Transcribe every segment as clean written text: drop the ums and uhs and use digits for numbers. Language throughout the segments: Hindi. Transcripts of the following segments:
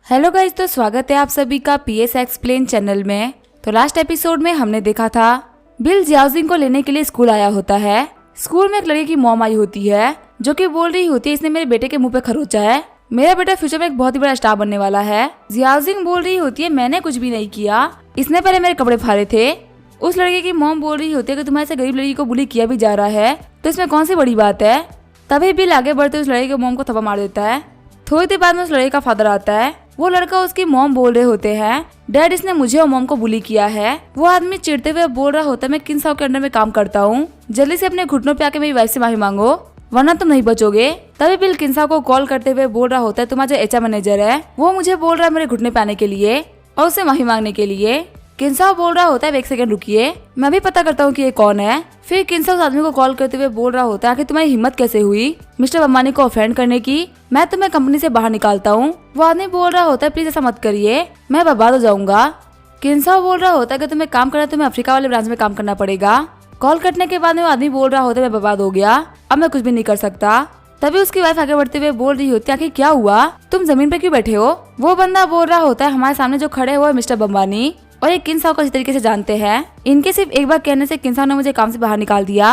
हेलो गाइस, तो स्वागत है आप सभी का पीएस एक्सप्लेन चैनल में। तो लास्ट एपिसोड में हमने देखा था बिल जियाओजिंग को लेने के लिए स्कूल आया होता है। स्कूल में एक लड़के की मॉम आई होती है जो कि बोल रही होती है इसने मेरे बेटे के मुंह पे खरोचा है, मेरा बेटा फ्यूचर में एक बहुत ही बड़ा स्टार बनने वाला है। जियाओजिंग बोल रही होती है मैंने कुछ भी नहीं किया, इसने पहले मेरे कपड़े फाड़े थे। उस लड़के की मॉम बोल रही होती है कि तुम्हारे से गरीब लड़की को बुली किया भी जा रहा है तो इसमें कौन सी बड़ी बात है। तभी बिल आगे बढ़ते उस लड़के के मॉम को थप्पड़ मार देता है। थोड़ी देर बाद में उस लड़के का फादर आता है। वो लड़का उसकी मॉम बोल रहे होते हैं डैड इसने मुझे और मॉम को बुली किया है। वो आदमी चिढ़ते हुए बोल रहा होता है मैं किन साव के अंडर में काम करता हूँ, जल्दी से अपने घुटनों पे आके मेरी वाइफ से माफी मांगो वरना तुम नहीं बचोगे। तभी बिल किन्साव को कॉल करते हुए बोल रहा होता है तुम्हारा जो एचआर मैनेजर है वो मुझे बोल रहा है मेरे घुटने पे आने के लिए और उससे माफी मांगने के लिए। किन्साव बोल रहा होता है एक सेकंड रुकिए मैं भी पता करता हूँ कि ये कौन है। फिर किन्साव उस आदमी को कॉल करते हुए बोल रहा होता है कि तुम्हारी हिम्मत कैसे हुई मिस्टर अंबानी को ऑफेंड करने की, मैं तुम्हें कंपनी से बाहर निकालता हूँ। वो आदमी बोल रहा होता है प्लीज ऐसा मत करिए मैं बर्बाद हो जाऊंगा। किन्साव बोल रहा होता है कि तुम्हें काम करना है तुम्हें अफ्रीका वाले ब्रांच में काम करना पड़ेगा। कॉल कटने के बाद में वो आदमी बोल रहा होता है मैं बर्बाद हो गया, अब मैं कुछ भी नहीं कर सकता। तभी उसकी वाइफ आगे बढ़ते हुए बोल रही होती है आखिर क्या हुआ, तुम जमीन पे क्यों बैठे हो। वो बंदा बोल रहा होता है हमारे सामने जो खड़े हुए मिस्टर अंबानी और एक किन्साव को इस तरीके से जानते हैं, इनके सिर्फ एक बार कहने से किन्साव ने मुझे काम से बाहर निकाल दिया।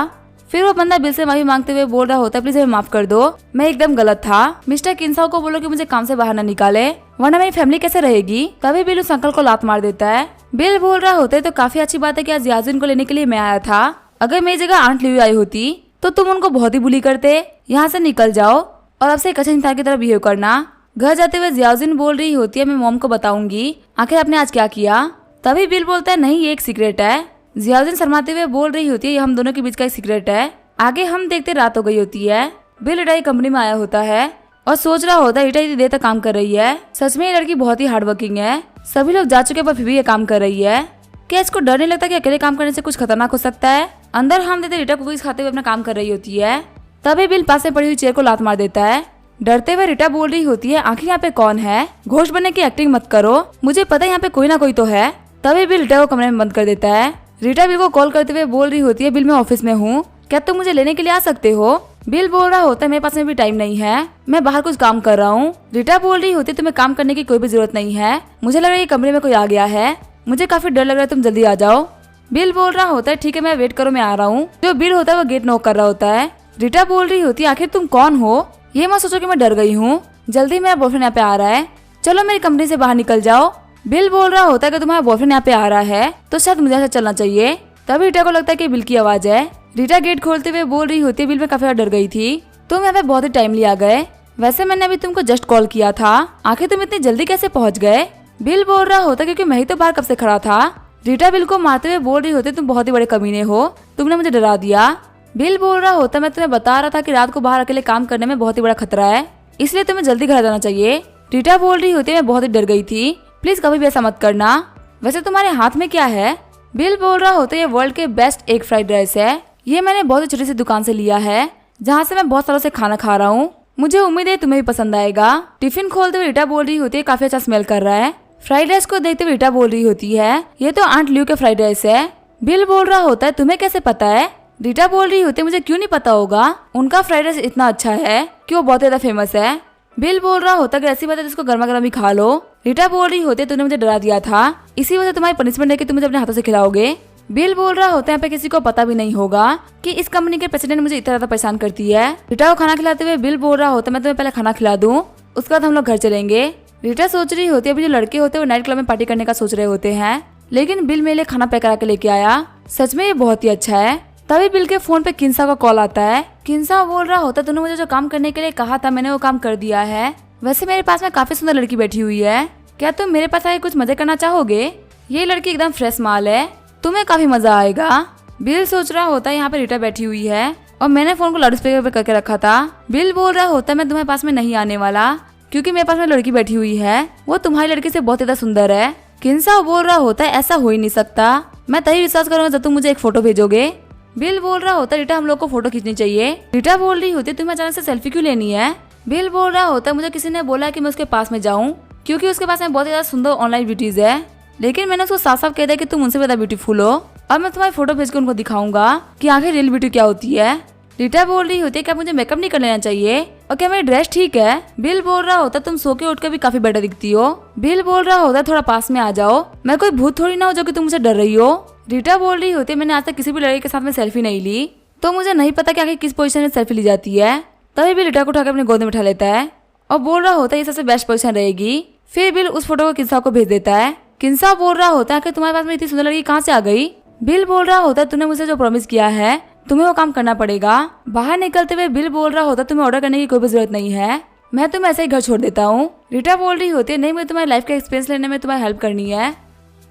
फिर वो बंदा बिल से माफी मांगते हुए बोल रहा होता है प्लीज हमें माफ कर दो, मैं एकदम गलत था। मिस्टर किन्साव को बोलो कि मुझे काम से बाहर न निकाले वरना मेरी फैमिली कैसे रहेगी। तभी बिल उस अंकल को लात मार देता है। बिल बोल रहा होता है तो काफी अच्छी बात है कि आज जियाओजिंग को लेने के लिए मैं आया था, अगर मेरी जगह आंट लियू आई होती तो तुम उनको बहुत ही बुली करते। यहाँ से निकल जाओ और अब से एक अच्छे इंसान की तरह बिहेव करना। घर जाते हुए जियाओजिंग बोल रही होती है मैं मॉम को बताऊंगी आखिर आपने आज क्या किया। तभी बिल बोलता है नहीं ये एक सीक्रेट है। जियाओजिंग शर्माते हुए बोल रही होती है ये हम दोनों के बीच का एक सीक्रेट है। आगे हम देखते रात हो गई होती है। बिल रिटाई कंपनी में आया होता है और सोच रहा होता है रिटाई इतनी देर तक काम कर रही है, सच में ये लड़की बहुत ही हार्डवर्किंग है। सभी लोग जा चुके पर फिर भी ये काम कर रही है। क्या इसको डर नहीं लगता कि अकेले काम करने से कुछ खतरनाक हो सकता है। अंदर हम देते रिटा कुकीज खाते हुए अपना काम कर रही होती है। तभी बिल पास में पड़ी हुई चेयर को लात मार देता है। डरते हुए रिटा बोल रही होती है आखिर यहाँ पे कौन है, घोष बनने की एक्टिंग मत करो, मुझे पता है यहाँ पे कोई ना कोई तो है। तभी बिल रिटा को कमरे में बंद कर देता है। रिटा बिल को कॉल करते हुए बोल रही होती है बिल मैं ऑफिस में हूँ, क्या तुम मुझे लेने के लिए आ सकते हो। बिल बोल रहा होता है मेरे पास में भी टाइम नहीं है, मैं बाहर कुछ काम कर रहा हूँ। रिटा बोल रही होती है तुम्हें काम करने की कोई भी जरूरत नहीं है, मुझे लग रहा है कमरे में कोई आ गया है, मुझे काफी डर लग रहा है तुम जल्दी आ जाओ। बिल बोल रहा होता है ठीक है मैं वेट करो मैं आ रहा हूँ। जो बिल होता है वो गेट नॉक कर रहा होता है। रिटा बोल रही होती है आखिर तुम कौन हो, ये मत सोचो कि मैं डर गई हूँ, जल्दी मेरा बॉयफ्रेंड यहाँ पे आ रहा है, चलो मेरी कंपनी से बाहर निकल जाओ। बिल बोल रहा होता है कि तुम्हारा बॉयफ्रेंड यहाँ पे आ रहा है तो शायद मुझे ऐसा चलना चाहिए। तभी रिटा को लगता है कि बिल की आवाज है। रिटा गेट खोलते हुए बोल रही होती है बिल में काफी डर गई थी, तुम यहाँ पे बहुत ही टाइमली आ गए, वैसे मैंने अभी तुमको जस्ट कॉल किया था, आखिर तुम इतनी जल्दी कैसे पहुँच गए। बिल बोल रहा होता क्योंकि मैं ही तो बाहर कब से खड़ा था। रिटा बिल को मारते हुए बोल रही होती तुम बहुत ही बड़े कमीने हो, तुमने मुझे डरा दिया। बिल बोल रहा होता मैं तुम्हें बता रहा था कि रात को बाहर अकेले काम करने में बहुत ही बड़ा खतरा है, इसलिए तुम्हें जल्दी घर जाना चाहिए। रिटा बोल रही होती मैं बहुत ही डर गई थी, प्लीज कभी भी ऐसा मत करना, वैसे तुम्हारे हाथ में क्या है। बिल बोल रहा होता है ये वर्ल्ड के बेस्ट एग फ्राइड राइस है, ये मैंने बहुत ही छोटी सी दुकान से लिया है जहाँ से मैं बहुत सालों से खाना खा रहा हूँ, मुझे उम्मीद है तुम्हें भी पसंद आएगा। टिफिन खोलते हुए रिटा बोल रही होती है काफी अच्छा स्मेल कर रहा है। फ्राइड राइस को देखते हुए रिटा बोल रही होती है ये तो आंट लियू के फ्राइड राइस है। बिल बोल रहा होता है तुम्हें कैसे पता है। रिटा बोल रही होती है मुझे क्यों नहीं पता होगा, उनका फ्राइड राइस इतना अच्छा है कि वो बहुत ज्यादा फेमस है। बिल बोल रहा होता है ऐसी बात है जिसको गर्मा गर्म ही खा लो। रिटा बोल रही होती है तूने मुझे डरा दिया था, इसी वजह तुम्हारी पनिशमेंट है कि तुम मुझे अपने हाथों से खिलाओगे। बिल बोल रहा होता है यहाँ पे किसी को पता भी नहीं होगा कि इस कंपनी के प्रेसिडेंट मुझे इतना ज्यादा परेशान करती है। रिटा को खाना खिलाते हुए बिल बोल रहा होता है मैं तुम्हें पहले खाना खिला दूं उसके बाद हम लोग घर चलेंगे। रिटा सोच रही होती है अभी जो लड़के होते हैं वो नाइट क्लब में पार्टी करने का सोच रहे होते हैं, लेकिन बिल मेरे लिए खाना पैक करा के लेके आया, सच में ये बहुत ही अच्छा है। तभी बिल के फोन पे किन्साव का कॉल आता है। किन्साव बोल रहा होता तूने मुझे जो काम करने के लिए कहा था मैंने वो काम कर दिया है, वैसे मेरे पास में काफी सुंदर लड़की बैठी हुई है, क्या तुम मेरे पास आके कुछ मजे करना चाहोगे। ये लड़की एकदम फ्रेश माल है, तुम्हें काफी मजा आएगा। बिल सोच रहा होता है यहाँ पे रिटा बैठी हुई है और मैंने फोन को लाउड स्पीकर पे करके रखा था। बिल बोल रहा होता है मैं तुम्हारे पास में नहीं आने वाला क्योंकि मेरे पास में लड़की बैठी हुई है, वो तुम्हारी लड़की से बहुत ज्यादा सुंदर है। किन्साव बोल रहा होता है ऐसा हो ही नहीं सकता, मैं तभी विश्वास करूंगा जब तुम मुझे एक फोटो भेजोगे। बिल बोल रहा होता है रिटा हम लोग को फोटो खींचनी चाहिए। रिटा बोल रही होती है तुम्हें अचानक से सेल्फी क्यों लेनी है। बिल बोल रहा होता है मुझे किसी ने बोला कि मैं उसके पास में जाऊं क्योंकि उसके पास में बहुत ज्यादा सुंदर ऑनलाइन ब्यूटीज है, लेकिन मैंने उसको साफ साफ कह दिया कि तुम उनसे ज्यादा ब्यूटीफुल हो, अब मैं तुम्हारी फोटो भेज के उनको दिखाऊंगा कि आखिर रियल ब्यूटी क्या होती है। रिटा बोल रही होती है क्या मुझे मेकअप नहीं कर लेना चाहिए, और क्या मेरी ड्रेस ठीक है? बिल बोल रहा होता तुम सो के उठ के भी काफी बेटर दिखती हो। बिल बोल रहा होता थोड़ा पास में आ जाओ, मैं कोई भूत थोड़ी ना हो जो कि तुम मुझसे डर रही हो। रीटा बोल रही होती मैंने आज तक किसी भी लड़के के साथ में सेल्फी नहीं ली, तो मुझे नहीं पता कि आखिर किस पोजीशन में सेल्फी ली जाती है। तभी बिल रीटा को उठा के अपने गोद में बैठा लेता है और बोल रहा होता है ये सबसे बेस्ट पोजीशन रहेगी। फिर बिल उस फोटो को किंसा को भेज देता है। किंसा बोल रहा होता है कि तुम्हारे पास में इतनी सुंदर लड़की कहाँ से आ गई? बिल बोल रहा होता है तूने मुझे जो प्रॉमिस किया है तुम्हें वो काम करना पड़ेगा। बाहर निकलते हुए बिल बोल रहा होता तुम्हें ऑर्डर करने की कोई भी जरूरत नहीं है, मैं तुम्हें ऐसे ही घर छोड़ देता हूँ। रीटा बोल रही होती है नहीं, मैं तुम्हारी लाइफ का एक्सपीरियंस लेने में तुम्हारी हेल्प करनी है।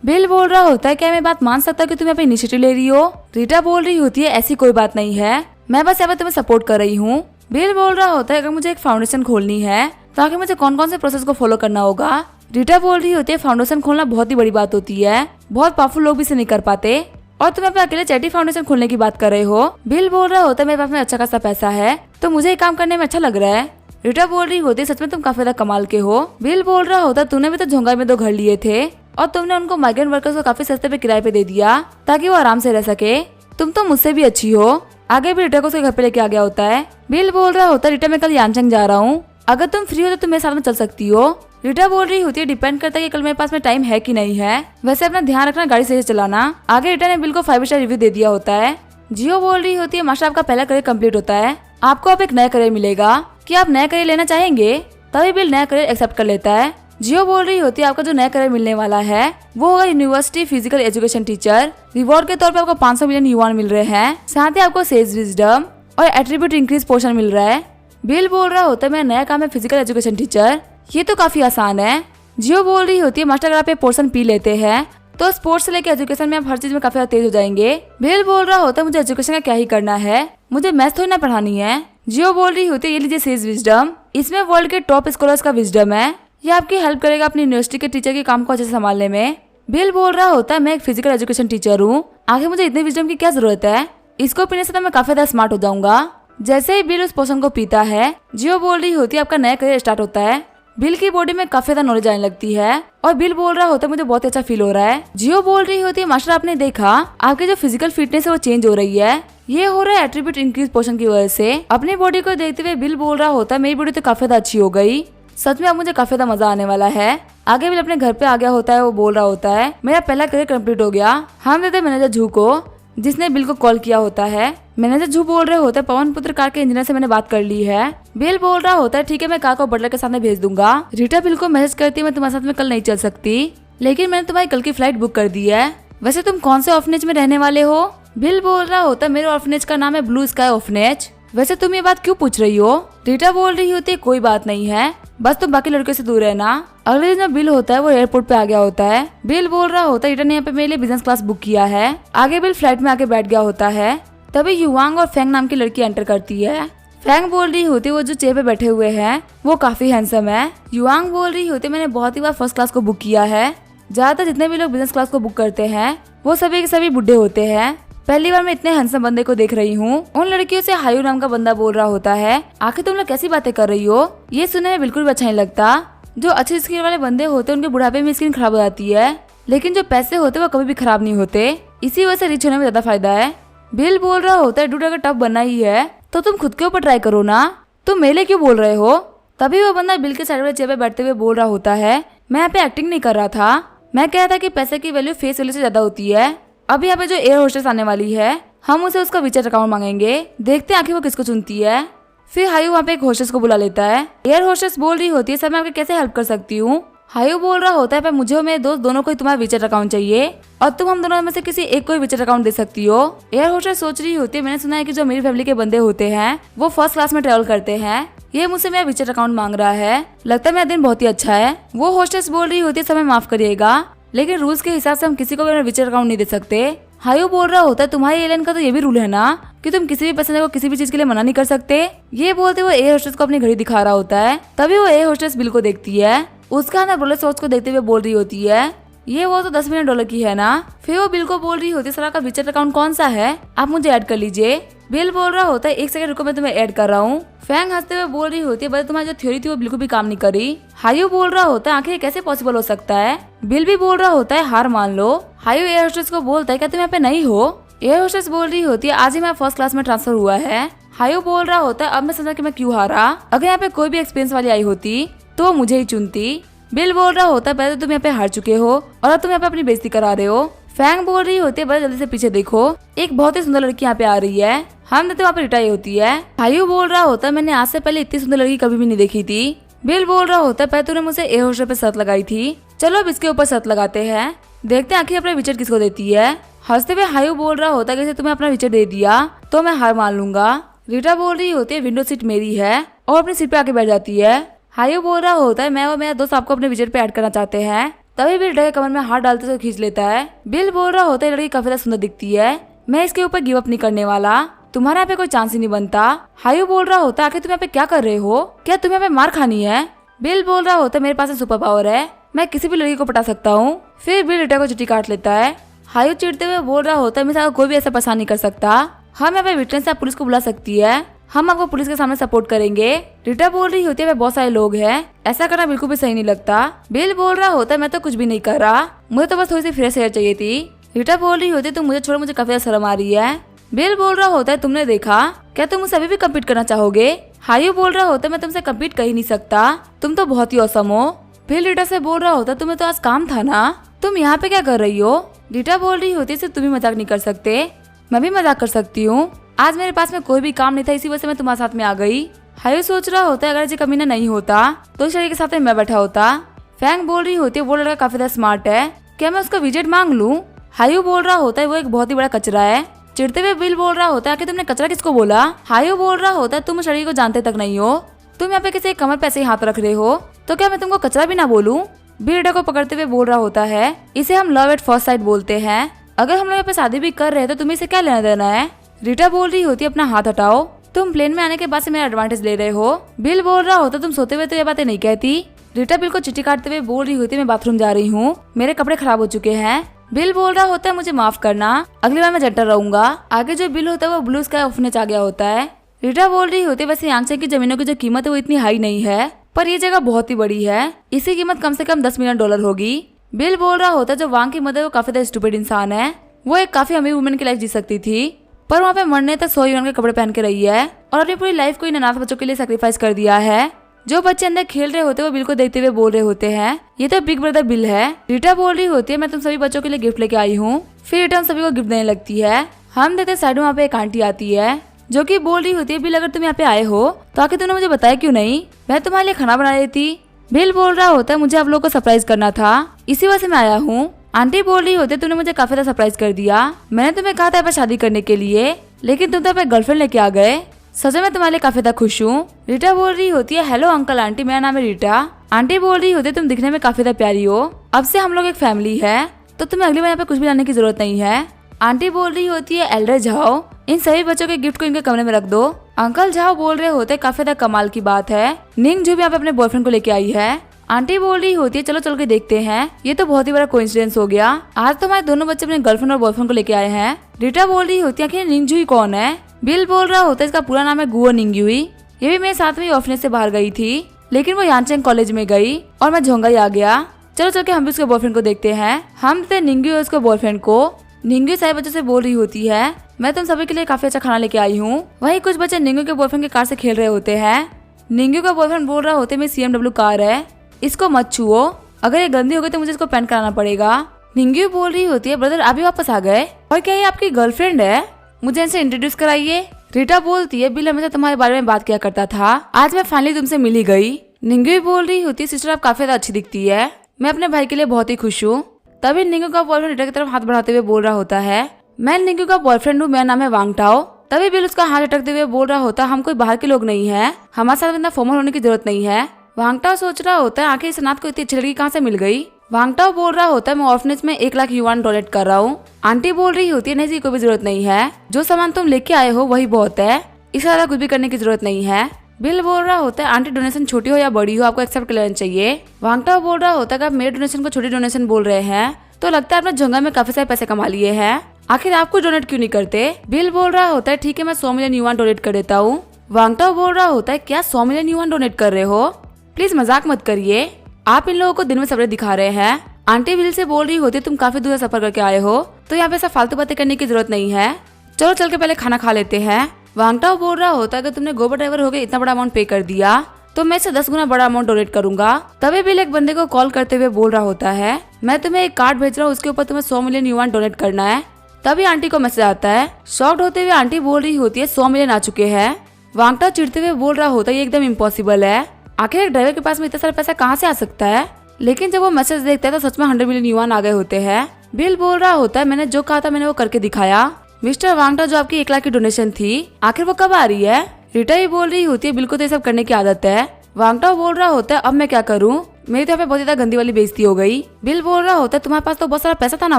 बिल बोल रहा होता है क्या मैं बात मान सकता हूँ कि तुम्हें अपनी इनिशिएटिव ले रही हो? रीटा बोल रही होती है ऐसी कोई बात नहीं है, मैं बस यहाँ पर तुम्हें सपोर्ट कर रही हूँ। बिल बोल रहा होता है अगर मुझे एक फाउंडेशन खोलनी है तो आखिर मुझे कौन कौन से प्रोसेस को फॉलो करना होगा? रीटा बोल रही होती है फाउंडेशन खोलना बहुत ही बड़ी बात होती है, बहुत पावरफुल लोग भी इसे नहीं कर पाते और तुम अपने अकेले चैरिटी फाउंडेशन खोलने की बात कर रहे हो। बिल बोल रहा होता है मेरे पास में अच्छा खासा पैसा है तो मुझे ये काम करने में अच्छा लग रहा है। रीटा बोल रही होती है सच में तुम काफी ज्यादा कमाल के हो। बिल बोल रहा होता तूने भी तो झोंगा में 2 घर लिए थे और तुमने उनको माइग्रेंट वर्कर्स को काफी सस्ते पे किराए पे दे दिया ताकि वो आराम से रह सके। तुम तो मुझसे भी अच्छी हो। आगे भी रीटा को उसके घर पे लेके आ गया होता है। बिल बोल रहा होता है रीटा मैं कल यांचंग जा रहा हूँ, अगर तुम फ्री हो तो तुम मेरे साथ में चल सकती हो। रीटा बोल रही होती है डिपेंड करता है कि कल मेरे पास में टाइम है कि नहीं है, वैसे अपना ध्यान रखना, गाड़ी सही से चलाना। आगे रीटा ने बिल को 5 स्टार रिव्यू दे दिया होता है। जियो बोल रही होती है मास्टर आपका पहला करियर कंप्लीट होता है, आपको अब एक नया करियर मिलेगा, क्या आप नया करियर लेना चाहेंगे? तभी बिल नया करियर एक्सेप्ट कर लेता है। जियो बोल रही होती है आपका जो नया करियर मिलने वाला है वो होगा university physical education teacher. Reward के तौर पर आपको 500 मिलियन युआन मिल रहे हैं, साथ ही आपको सेज विजडम और एट्रीब्यूट इंक्रीज पोर्शन मिल रहा है। बिल बोल रहा होता है मेरा नया काम है फिजिकल एजुकेशन टीचर, ये तो काफी आसान है। जियो बोल रही होती है मास्टर अगर आप ये पोर्शन पी लेते हैं तो स्पोर्ट्स से लेकर एजुकेशन में आप हर चीज में काफी ज्यादा तेज हो जाएंगे। बिल बोल रहा होता है मुझे एजुकेशन का क्या ही करना है, मुझे मैथ्स थोड़ी ना पढ़ानी है। जियो बोल रही होती है ये लीजिए सेज विजडम, इसमें वर्ल्ड के टॉप स्कॉलर्स का विजडम है, ये आपकी हेल्प करेगा अपनी यूनिवर्सिटी के टीचर के काम को अच्छे से संभालने में। बिल बोल रहा होता है मैं एक फिजिकल एजुकेशन टीचर हूँ, आखिर मुझे इतने विजडम की क्या जरूरत है, इसको पीने से तो मैं काफी ज्यादा स्मार्ट हो जाऊंगा। जैसे ही बिल उस पोशन को पीता है जियो बोल रही होती है आपका नया करियर स्टार्ट होता है। बिल की बॉडी में काफी ज्यादा नॉलेज आने लगती है और बिल बोल रहा होता है मुझे बहुत अच्छा फील हो रहा है। जियो बोल रही होती है मास्टर आपने देखा आपकी जो फिजिकल फिटनेस है वो चेंज हो रही है, ये हो रहा है एट्रीब्यूट इंक्रीज पोर्शन की वजह से। अपनी बॉडी को देखते हुए बिल बोल रहा होता है मेरी बॉडी तो काफी ज्यादा अच्छी हो गई, सच में अब मुझे काफी ज्यादा मजा आने वाला है। आगे बिल अपने घर पे आ गया होता है, वो बोल रहा होता है मेरा पहला करियर कंप्लीट हो गया। हम देते मैनेजर झू को जिसने बिल को कॉल किया होता है। मैनेजर झू बोल रहे होते हैं पवन पुत्र कार के इंजीनियर से मैंने बात कर ली है। बिल बोल रहा होता है ठीक है मैं कार को बटलर के सामने भेज दूंगा। रीटा बिल को मैसेज करती है मैं तुम्हारे साथ में कल नहीं चल सकती, लेकिन मैंने तुम्हारी कल की फ्लाइट बुक कर दी है। वैसे तुम कौन से ऑर्फनेज में रहने वाले हो? बिल बोल रहा होता है मेरे ऑर्फनेज का नाम है ब्लू स्काई ऑर्फनेज। वैसे तुम ये बात क्यों पूछ रही हो? रीटा बोल रही होती है कोई बात नहीं है, बस तुम बाकी लड़कियों से दूर रहना। अगले दिन जो बिल होता है वो एयरपोर्ट पे आ गया होता है। बिल बोल रहा होता है रीटा ने यहाँ पे मेरे लिए बिजनेस क्लास बुक किया है। आगे बिल फ्लाइट में आके बैठ गया होता है, तभी युवांग और फेंग नाम की लड़की एंटर करती है। फेंग बोल रही होती है वो जो चेयर पे बैठे हुए हैं वो काफी हैंडसम है। युवांग बोल रही होती है मैंने बहुत ही बार फर्स्ट क्लास को बुक किया है, ज्यादातर जितने भी लोग बिजनेस क्लास को बुक करते हैं वो सभी के सभी बुढ़े होते हैं, पहली बार मैं इतने हैंडसम बंदे को देख रही हूँ। उन लड़कियों से हायू नाम का बंदा बोल रहा होता है आखिर तुम लोग कैसी बातें कर रही हो, ये सुनने में बिल्कुल भी अच्छा नहीं लगता। जो अच्छी स्किन वाले बंदे होते हैं उनके बुढ़ापे में स्किन खराब हो जाती है, लेकिन जो पैसे होते हैं वो कभी भी खराब नहीं होते, इसी वजह से रिच होने में ज्यादा फायदा है। बिल बोल रहा होता है डूड अगर टफ बनना ही है तो तुम खुद के ऊपर ट्राई करो ना, तुम मेले क्यों बोल रहे हो? तभी वो बंदा बिल के साइड वाले चेयर पे बैठते हुए बोल रहा होता है मैं यहाँ पे एक्टिंग नहीं कर रहा था, मैं कह रहा था कि पैसे की वैल्यू फेस वैल्यू से ज्यादा होती है। अब यहाँ पे जो एयर होस्टेस आने वाली है हम उसे उसका विचेट अकाउंट मांगेंगे, देखते हैं आखिर वो किसको चुनती है। फिर हायू वहाँ पे एक होस्टेस को बुला लेता है। एयर होस्टेस बोल रही होती है सर मैं आपके कैसे हेल्प कर सकती हूँ? हायू बोल रहा होता है पर मुझे और मेरे दोस्त दोनों को ही तुम्हारा विचेट अकाउंट चाहिए और तुम हम दोनों में से किसी एक को ही विचेट अकाउंट दे सकती हो। एयर होस्टेस सोच रही होती है मैंने सुना है कि जो मेरी फैमिली के बंदे होते हैं वो फर्स्ट क्लास में ट्रेवल करते हैं, ये मुझसे मेरा विचेट अकाउंट मांग रहा है, लगता है मेरा दिन बहुत ही अच्छा है। वो होस्टेस बोल रही होती है समय माफ करिएगा लेकिन रूल्स के हिसाब से हम किसी को भी विचेट अकाउंट नहीं दे सकते। हायू बोल रहा होता है तुम्हारी एयरलाइन का तो ये भी रूल है ना कि तुम किसी भी पैसेंजर को किसी भी चीज के लिए मना नहीं कर सकते। ये बोलते हुए एयर होस्टेस को अपनी घड़ी दिखा रहा होता है, तभी वो एयर होस्टेस बिल को देखती है, उसका अंदर रोलेक्स वॉच को देखते हुए बोल रही होती है ये वो तो $10 मिलियन की है ना। फिर वो बिल को बोल रही होती है सर आपका विचेट अकाउंट कौन सा है, आप मुझे ऐड कर लीजिए। बिल बोल रहा होता है 1 सेकंड रुको मैं तुम्हें ऐड कर रहा हूँ। फैंग हंसते हुए बोल रही होती है बस तुम्हारी जो थ्योरी थी वो बिल्कुल भी काम नहीं करी। हायू बोल रहा होता है आखिर कैसे पॉसिबल हो सकता है? बिल भी बोल रहा होता है हार मान लो। हायू एयर होस्टेस को बोलता है क्या तुम यहाँ पे नहीं हो? एयर होस्टेस बोल रही होती है आज ही मेरा फर्स्ट क्लास में ट्रांसफर हुआ है। हायो बोल रहा होता है अब मैं समझा कि मैं क्यों हारा। अगर यहाँ पे कोई भी एक्सपीरियंस वाली आई होती तो वो मुझे ही चुनती। बिल बोल रहा होता है पहले तुम यहाँ पे हार चुके हो और अब तुम यहाँ पे अपनी बेइज्जती करा रहे हो। फैंग बोल रही होती है बस जल्दी से पीछे देखो, एक बहुत ही सुंदर लड़की यहाँ पे आ रही है। हम तो वहाँ पे रिटाई होती है। हायो बोल रहा होता है मैंने आज से पहले इतनी सुंदर लड़की कभी भी नहीं देखी थी। बिल बोल रहा होता है पहले तूने मुझसे एयर होस्टेस पे शर्त लगाई थी, चलो अब इसके ऊपर शर्त लगाते हैं, देखते हैं आखिर अपना विकेट किसको देती है। हंसते हुए हायो बोल रहा होता है कि तुम्हें अपना विकेट दे दिया तो मैं हार मान लूंगा। रीटा बोल रही होती है विंडो सीट मेरी है और अपनी सीट पे आके बैठ जाती है। हायो बोल रहा होता है मैं और मेरा दोस्त आपको अपने विकेट पे ऐड करना चाहते हैं। तभी बिल रीटा के कमर में हाथ डालते हुए खींच लेता है। बिल बोल रहा होता है लड़की काफी ज्यादा सुंदर दिखती है, मैं इसके ऊपर गिव अप नहीं करने वाला, तुम्हारा यहाँ पे कोई चांस ही नहीं बनता। हायो बोल रहा होता है आखिर तुम यहाँ पे क्या कर रहे हो, क्या तुम्हें यहाँ पे मार खानी है। बिल बोल रहा होता है मेरे पास सुपर पावर है, मैं किसी भी लड़की को पटा सकता हूँ। फिर बिल रीटा को चिट्ठी काट लेता है। हायो चिढ़ते हुए बोल रहा होता है मेरे साथ कोई भी ऐसा परेशान नहीं कर सकता, हम यहाँ पे विटनेस से आप पुलिस को बुला सकती है, हम आपको पुलिस के सामने सपोर्ट करेंगे। रीटा बोल रही होती है बहुत सारे लोग हैं, ऐसा करना बिल्कुल भी सही नहीं लगता। बिल बोल रहा होता है मैं तो कुछ भी नहीं कर रहा, मुझे तो बस थोड़ी सी फ्रेश एयर चाहिए थी। रीटा बोल रही होती है तुम मुझे छोड़ो, मुझे काफी शर्म आ रही है। बिल बोल रहा होता है तुमने देखा, क्या तुम मुझसे अभी भी कम्पीट करना चाहोगे। हायो बोल रहा होता है मैं तुमसे कम्पीट कर ही नहीं सकता, तुम तो बहुत ही औसम हो। बिल रीटा से बोल रहा होता है तुम्हें तो आज काम था ना, तुम यहाँ पे क्या कर रही हो। रीटा बोल रही होती है सिर्फ तुम ही मजाक नहीं कर सकते, मैं भी मजाक कर सकती हूँ, आज मेरे पास में कोई भी काम नहीं था इसी वजह से मैं तुम्हारे साथ में आ गई। हायो सोच रहा होता है अगर ये कमीना नहीं होता तो इस लड़के के साथ में मैं बैठा होता। फैंग बोल रही होती है वो लड़का काफी ज्यादा स्मार्ट है, क्या मैं उसका विजेट मांग लूं। हायो बोल रहा होता है वो एक बहुत ही बड़ा कचरा है। चिढ़ते हुए बिल बोल रहा होता है कि तुमने कचरा किसको बोला। हायो बोल रहा होता है तुम उस लड़की को जानते तक नहीं हो, तुम यहाँ पे किसी कमर पे ऐसे ही हाथ रख रहे हो तो क्या मैं तुमको कचरा भी ना बोलूं। बिल रीटा को पकड़ते हुए बोल रहा होता है इसे हम लव एट फर्स्ट साइट बोलते हैं, अगर हम लोग यहाँ पे शादी भी कर रहे हैं तो तुम्हें इसे क्या लेना देना है। रीटा बोल रही होती है अपना हाथ हटाओ, तुम प्लेन में आने के बाद से मेरा एडवांटेज ले रहे हो। बिल बोल रहा होता तुम सोते हुए तो ये बातें नहीं कहती। रीटा बिल को चिट्ठी काटते हुए बोल रही होती मैं बाथरूम जा रही हूँ, मेरे कपड़े खराब हो चुके हैं। बिल बोल रहा होता है मुझे माफ करना, अगली बार मैं जेंटल रहूंगा। आगे जो बिल होता है वो ब्लू स्काई ऑफनेच आ गया होता है। रीटा बोल रही होती है वैसे यांगचेन की जमीनों की जो कीमत है वो इतनी हाई नहीं है, पर ये जगह बहुत ही बड़ी है, इसकी कीमत कम से कम $10 मिलियन होगी। बिल बोल रहा होता है जो वांग की मदर वो काफी ज्यादा स्टूपिड इंसान है, वो एक काफी अमीर वुमेन की लाइफ जी सकती थी पर वहाँ पे मरने तक 100 युआन के कपड़े पहन के रही है और अपनी पूरी लाइफ को इन अनाथ बच्चों के लिए सेक्रीफाइस कर दिया है। जो बच्चे अंदर खेल रहे होते हैं वो बिल को देखते हुए बोल रहे होते हैं ये तो बिग ब्रदर बिल है। रीटा बोल रही होती है मैं तुम सभी बच्चों के लिए गिफ्ट लेके आई हूँ। फिर रीटा सभी को गिफ्ट देने लगती है। हम देखते साइड में वहाँ पे एक आंटी आती है जो कि बोल रही होती है बिल अगर तुम यहाँ पे आए हो तो आखिर तुमने मुझे बताया क्यों नहीं, मैं तुम्हारे लिए खाना बना रही थी। बिल बोल रहा होता है मुझे आप लोगों को सरप्राइज करना था, इसी वजह से मैं आया हूँ। आंटी बोल रही होती है तुमने मुझे काफी ज्यादा सरप्राइज कर दिया, मैंने तुम्हें कहा था यहाँ पे शादी करने के लिए लेकिन तुम तो यहाँ पे गर्लफ्रेंड लेके आ गए, सच में मैं तुम्हारे लिए काफी ज्यादा खुश हूँ। रीटा बोल रही होती है हेलो अंकल आंटी मेरा नाम है रीटा। आंटी बोल रही होती है तुम दिखने में काफी ज्यादा प्यारी हो, अब से हम लोग एक फैमिली है तो तुम्हें अगली बार यहाँ पे कुछ भी लाने की जरूरत नहीं है। आंटी बोल रही होती है एल्डर झाओ इन सभी बच्चों के गिफ्ट को इनके कमरे में रख दो। अंकल झाओ बोल रहे होते काफी ज्यादा कमाल की बात है, निंग जो भी यहाँ पे अपने बॉयफ्रेंड को लेके आई है। आंटी बोल रही होती है चलो चल के देखते हैं, ये तो बहुत ही बड़ा कोइंसिडेंस हो गया, आज तो हमारे दोनों बच्चे अपने गर्लफ्रेंड और बॉयफ्रेंड को लेके आए हैं। रीटा बोल रही होती है आखिर निंगजुई कौन है। बिल बोल रहा होता है इसका पूरा नाम है गुओ निंगयुई, ये भी मेरे साथ में ऑफनेस से बाहर गई थी लेकिन वो यांचेंग कॉलेज में गई और मैं झोंगाई आ गया, चलो चल के हम भी उसके बॉयफ्रेंड को देखते हैं। हम देखते निंगयुई और उसके बॉयफ्रेंड को। निंगयुई सारे बच्चों से बोल रही होती है मैं तुम सभी के लिए काफी अच्छा खाना लेके आई हूँ। वहीं कुछ बच्चे निंगयुई के बॉयफ्रेंड की कार से खेल रहे होते हैं। निंगयुई का बॉयफ्रेंड बोल रहा होता है मेरी CMW कार है, इसको मत छुओ, अगर ये गंदी हो गई तो मुझे इसको पेंट कराना पड़ेगा। निंगयुई बोल रही होती है ब्रदर अभी वापस आ गए, और क्या ये आपकी गर्लफ्रेंड है, मुझे इनसे इंट्रोड्यूस कराइए। रीटा बोलती है बिल हमेशा तुम्हारे बारे में बात किया करता था, आज मैं फाइनली तुमसे मिल ही गई। निंगयुई बोल रही होती है सिस्टर आप काफी ज्यादा अच्छी दिखती है, मैं अपने भाई के लिए बहुत ही खुश हूँ। तभी निंगयुई का बॉयफ्रेंड रीटा की तरफ हाथ बढ़ाते हुए बोल रहा होता है मैं निंगयुई का बॉयफ्रेंड हूँ, मेरा नाम है वांग टाओ। तभी बिल उसका हाथ झटकते हुए बोल रहा होता हम कोई बाहर के लोग नहीं है, हमारे साथ इतना फॉर्मल होने की जरूरत नहीं है। वांग टाओ सोच रहा होता है आखिर इस अनाथ को इतनी अच्छी लड़की कहाँ से मिल गई। वांग टाओ बोल रहा होता है मैं ऑर्फनेज में 1 लाख युआन डोनेट कर रहा हूँ। आंटी बोल रही होती है नहीं जी कोई भी जरूरत नहीं है, जो सामान तुम लेके आए हो वही बहुत है, इससे ज्यादा कुछ भी करने की जरूरत नहीं है। बिल बोल रहा होता है आंटी डोनेशन छोटी हो या बड़ी हो आपको एक्सेप्ट कर लेना चाहिए। वांग टाओ बोल रहा होता है कि आप मेरे डोनेशन को छोटी डोनेशन बोल रहे हैं तो लगता है आपने झोंगा में काफी सारे पैसे कमा लिए हैं, आखिर आपको डोनेट क्यों नहीं करते। बिल बोल रहा होता है ठीक है मैं 100 मिलियन युआन डोनेट कर देता हूँ। वांग टाओ बोल रहा होता है क्या 100 मिलियन युआन डोनेट कर रहे हो, प्लीज मजाक मत करिए, आप इन लोगों को दिन में सपने दिखा रहे हैं। आंटी बिल से बोल रही होती तुम काफी दूर सफर करके आए हो तो यहाँ पे सब फालतू बातें करने की जरूरत नहीं है, चलो चल के पहले खाना खा लेते हैं। वांगटाओ बोल रहा होता है कि तुमने गोबर ड्राइवर होकर इतना बड़ा अमाउंट पे कर दिया तो मैं इसे 10 गुना बड़ा अमाउंट डोनेट करूंगा। तभी बिल एक बंदे को कॉल करते हुए बोल रहा होता है, मैं तुम्हें एक कार्ड भेज रहा हूँ, उसके ऊपर तुम्हें 100 मिलियन युआन डोनेट करना है। तभी आंटी को मैसेज आता है। शॉक्ड होते हुए आंटी बोल रही होती है 100 मिलियन आ चुके हैं। वांगटाओ चिढ़ते हुए बोल रहा होता है ये एकदम इम्पॉसिबल है, आखिर एक ड्राइवर के पास में इतना सारा पैसा कहाँ से आ सकता है। लेकिन जब वो मैसेज देखता है तो सच में 100 मिलियन युआन आ गए होते हैं। बिल बोल रहा होता है मैंने जो कहा था मैंने वो करके दिखाया। मिस्टर वांगटाओ जो आपकी 1 लाख की डोनेशन थी आखिर वो कब आ रही है। रीटा ही बोल रही होती है बिल को तो ये सब करने की आदत है। वांगटाओ बोल रहा होता है अब मैं क्या करूँ, मेरी तो यहाँ पे बहुत ज्यादा गंदी वाली बेइज्जती हो गई। बिल बोल रहा होता है तुम्हारे पास तो बहुत सारा पैसा था ना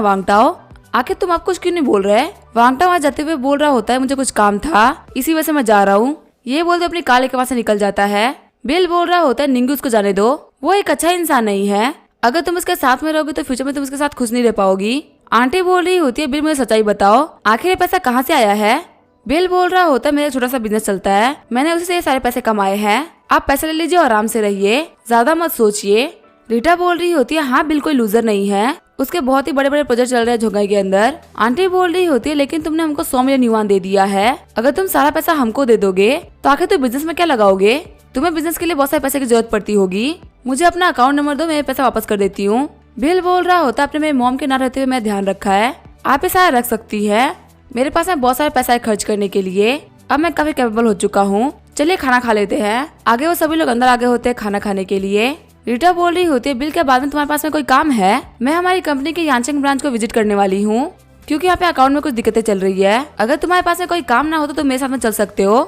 वांगटाओ, आखिर तुम आप कुछ क्यों नहीं बोल रहे। वांगटाओ वहाँ जाते हुए बोल रहा होता है मुझे कुछ काम था इसी वजह से मैं जा रहा हूँ। ये बोलते अपनी काले के पास से निकल जाता है। बिल बोल रहा होता है निंगू उसको जाने दो, वो एक अच्छा इंसान नहीं है, अगर तुम उसके साथ में रहोगे तो फ्यूचर में तुम उसके साथ खुश नहीं रह पाओगी। आंटी बोल रही होती है बिल मुझे सच्चाई बताओ, आखिर ये पैसा कहाँ से आया है। बिल बोल रहा होता है मेरा छोटा सा बिजनेस चलता है, मैंने उसी से ये सारे पैसे कमाए हैं, आप पैसे ले लीजिए और आराम से रहिए, ज्यादा मत सोचिए। रीटा बोल रही होती है हाँ बिल कोई लूजर नहीं है, उसके बहुत ही बड़े बड़े प्रोजेक्ट चल रहे हैं झोंगाई के अंदर। आंटी बोल रही होती है लेकिन तुमने हमको 100 मिलियन युआन दे दिया है, अगर तुम सारा पैसा हमको दे दोगे तो आखिर तुम बिजनेस में क्या लगाओगे, तुम्हें बिजनेस के लिए बहुत सारे पैसे की जरूरत पड़ती होगी, मुझे अपना अकाउंट नंबर दो मैं पैसा वापस कर देती हूँ। बिल बोल रहा होता है आपने मेरे मॉम के ना रहते हुए मैं ध्यान रखा है, आप ये सारा रख सकती है, मेरे पास में बहुत सारे पैसा है खर्च करने के लिए, अब मैं काफी कैपेबल हो चुका हूँ, चलिए खाना खा लेते हैं। आगे वो सभी लोग अंदर आगे होते हैं खाना खाने के लिए। रीटा बोल रही होती है बिल के बाद में तुम्हारे पास में कोई काम है, मैं हमारी कंपनी के यांचेंग ब्रांच को विजिट करने वाली हूँ क्योंकि यहाँ पे अकाउंट में कुछ दिक्कतें चल रही है, अगर तुम्हारे पास में कोई काम ना हो तो तुम मेरे साथ में चल सकते हो।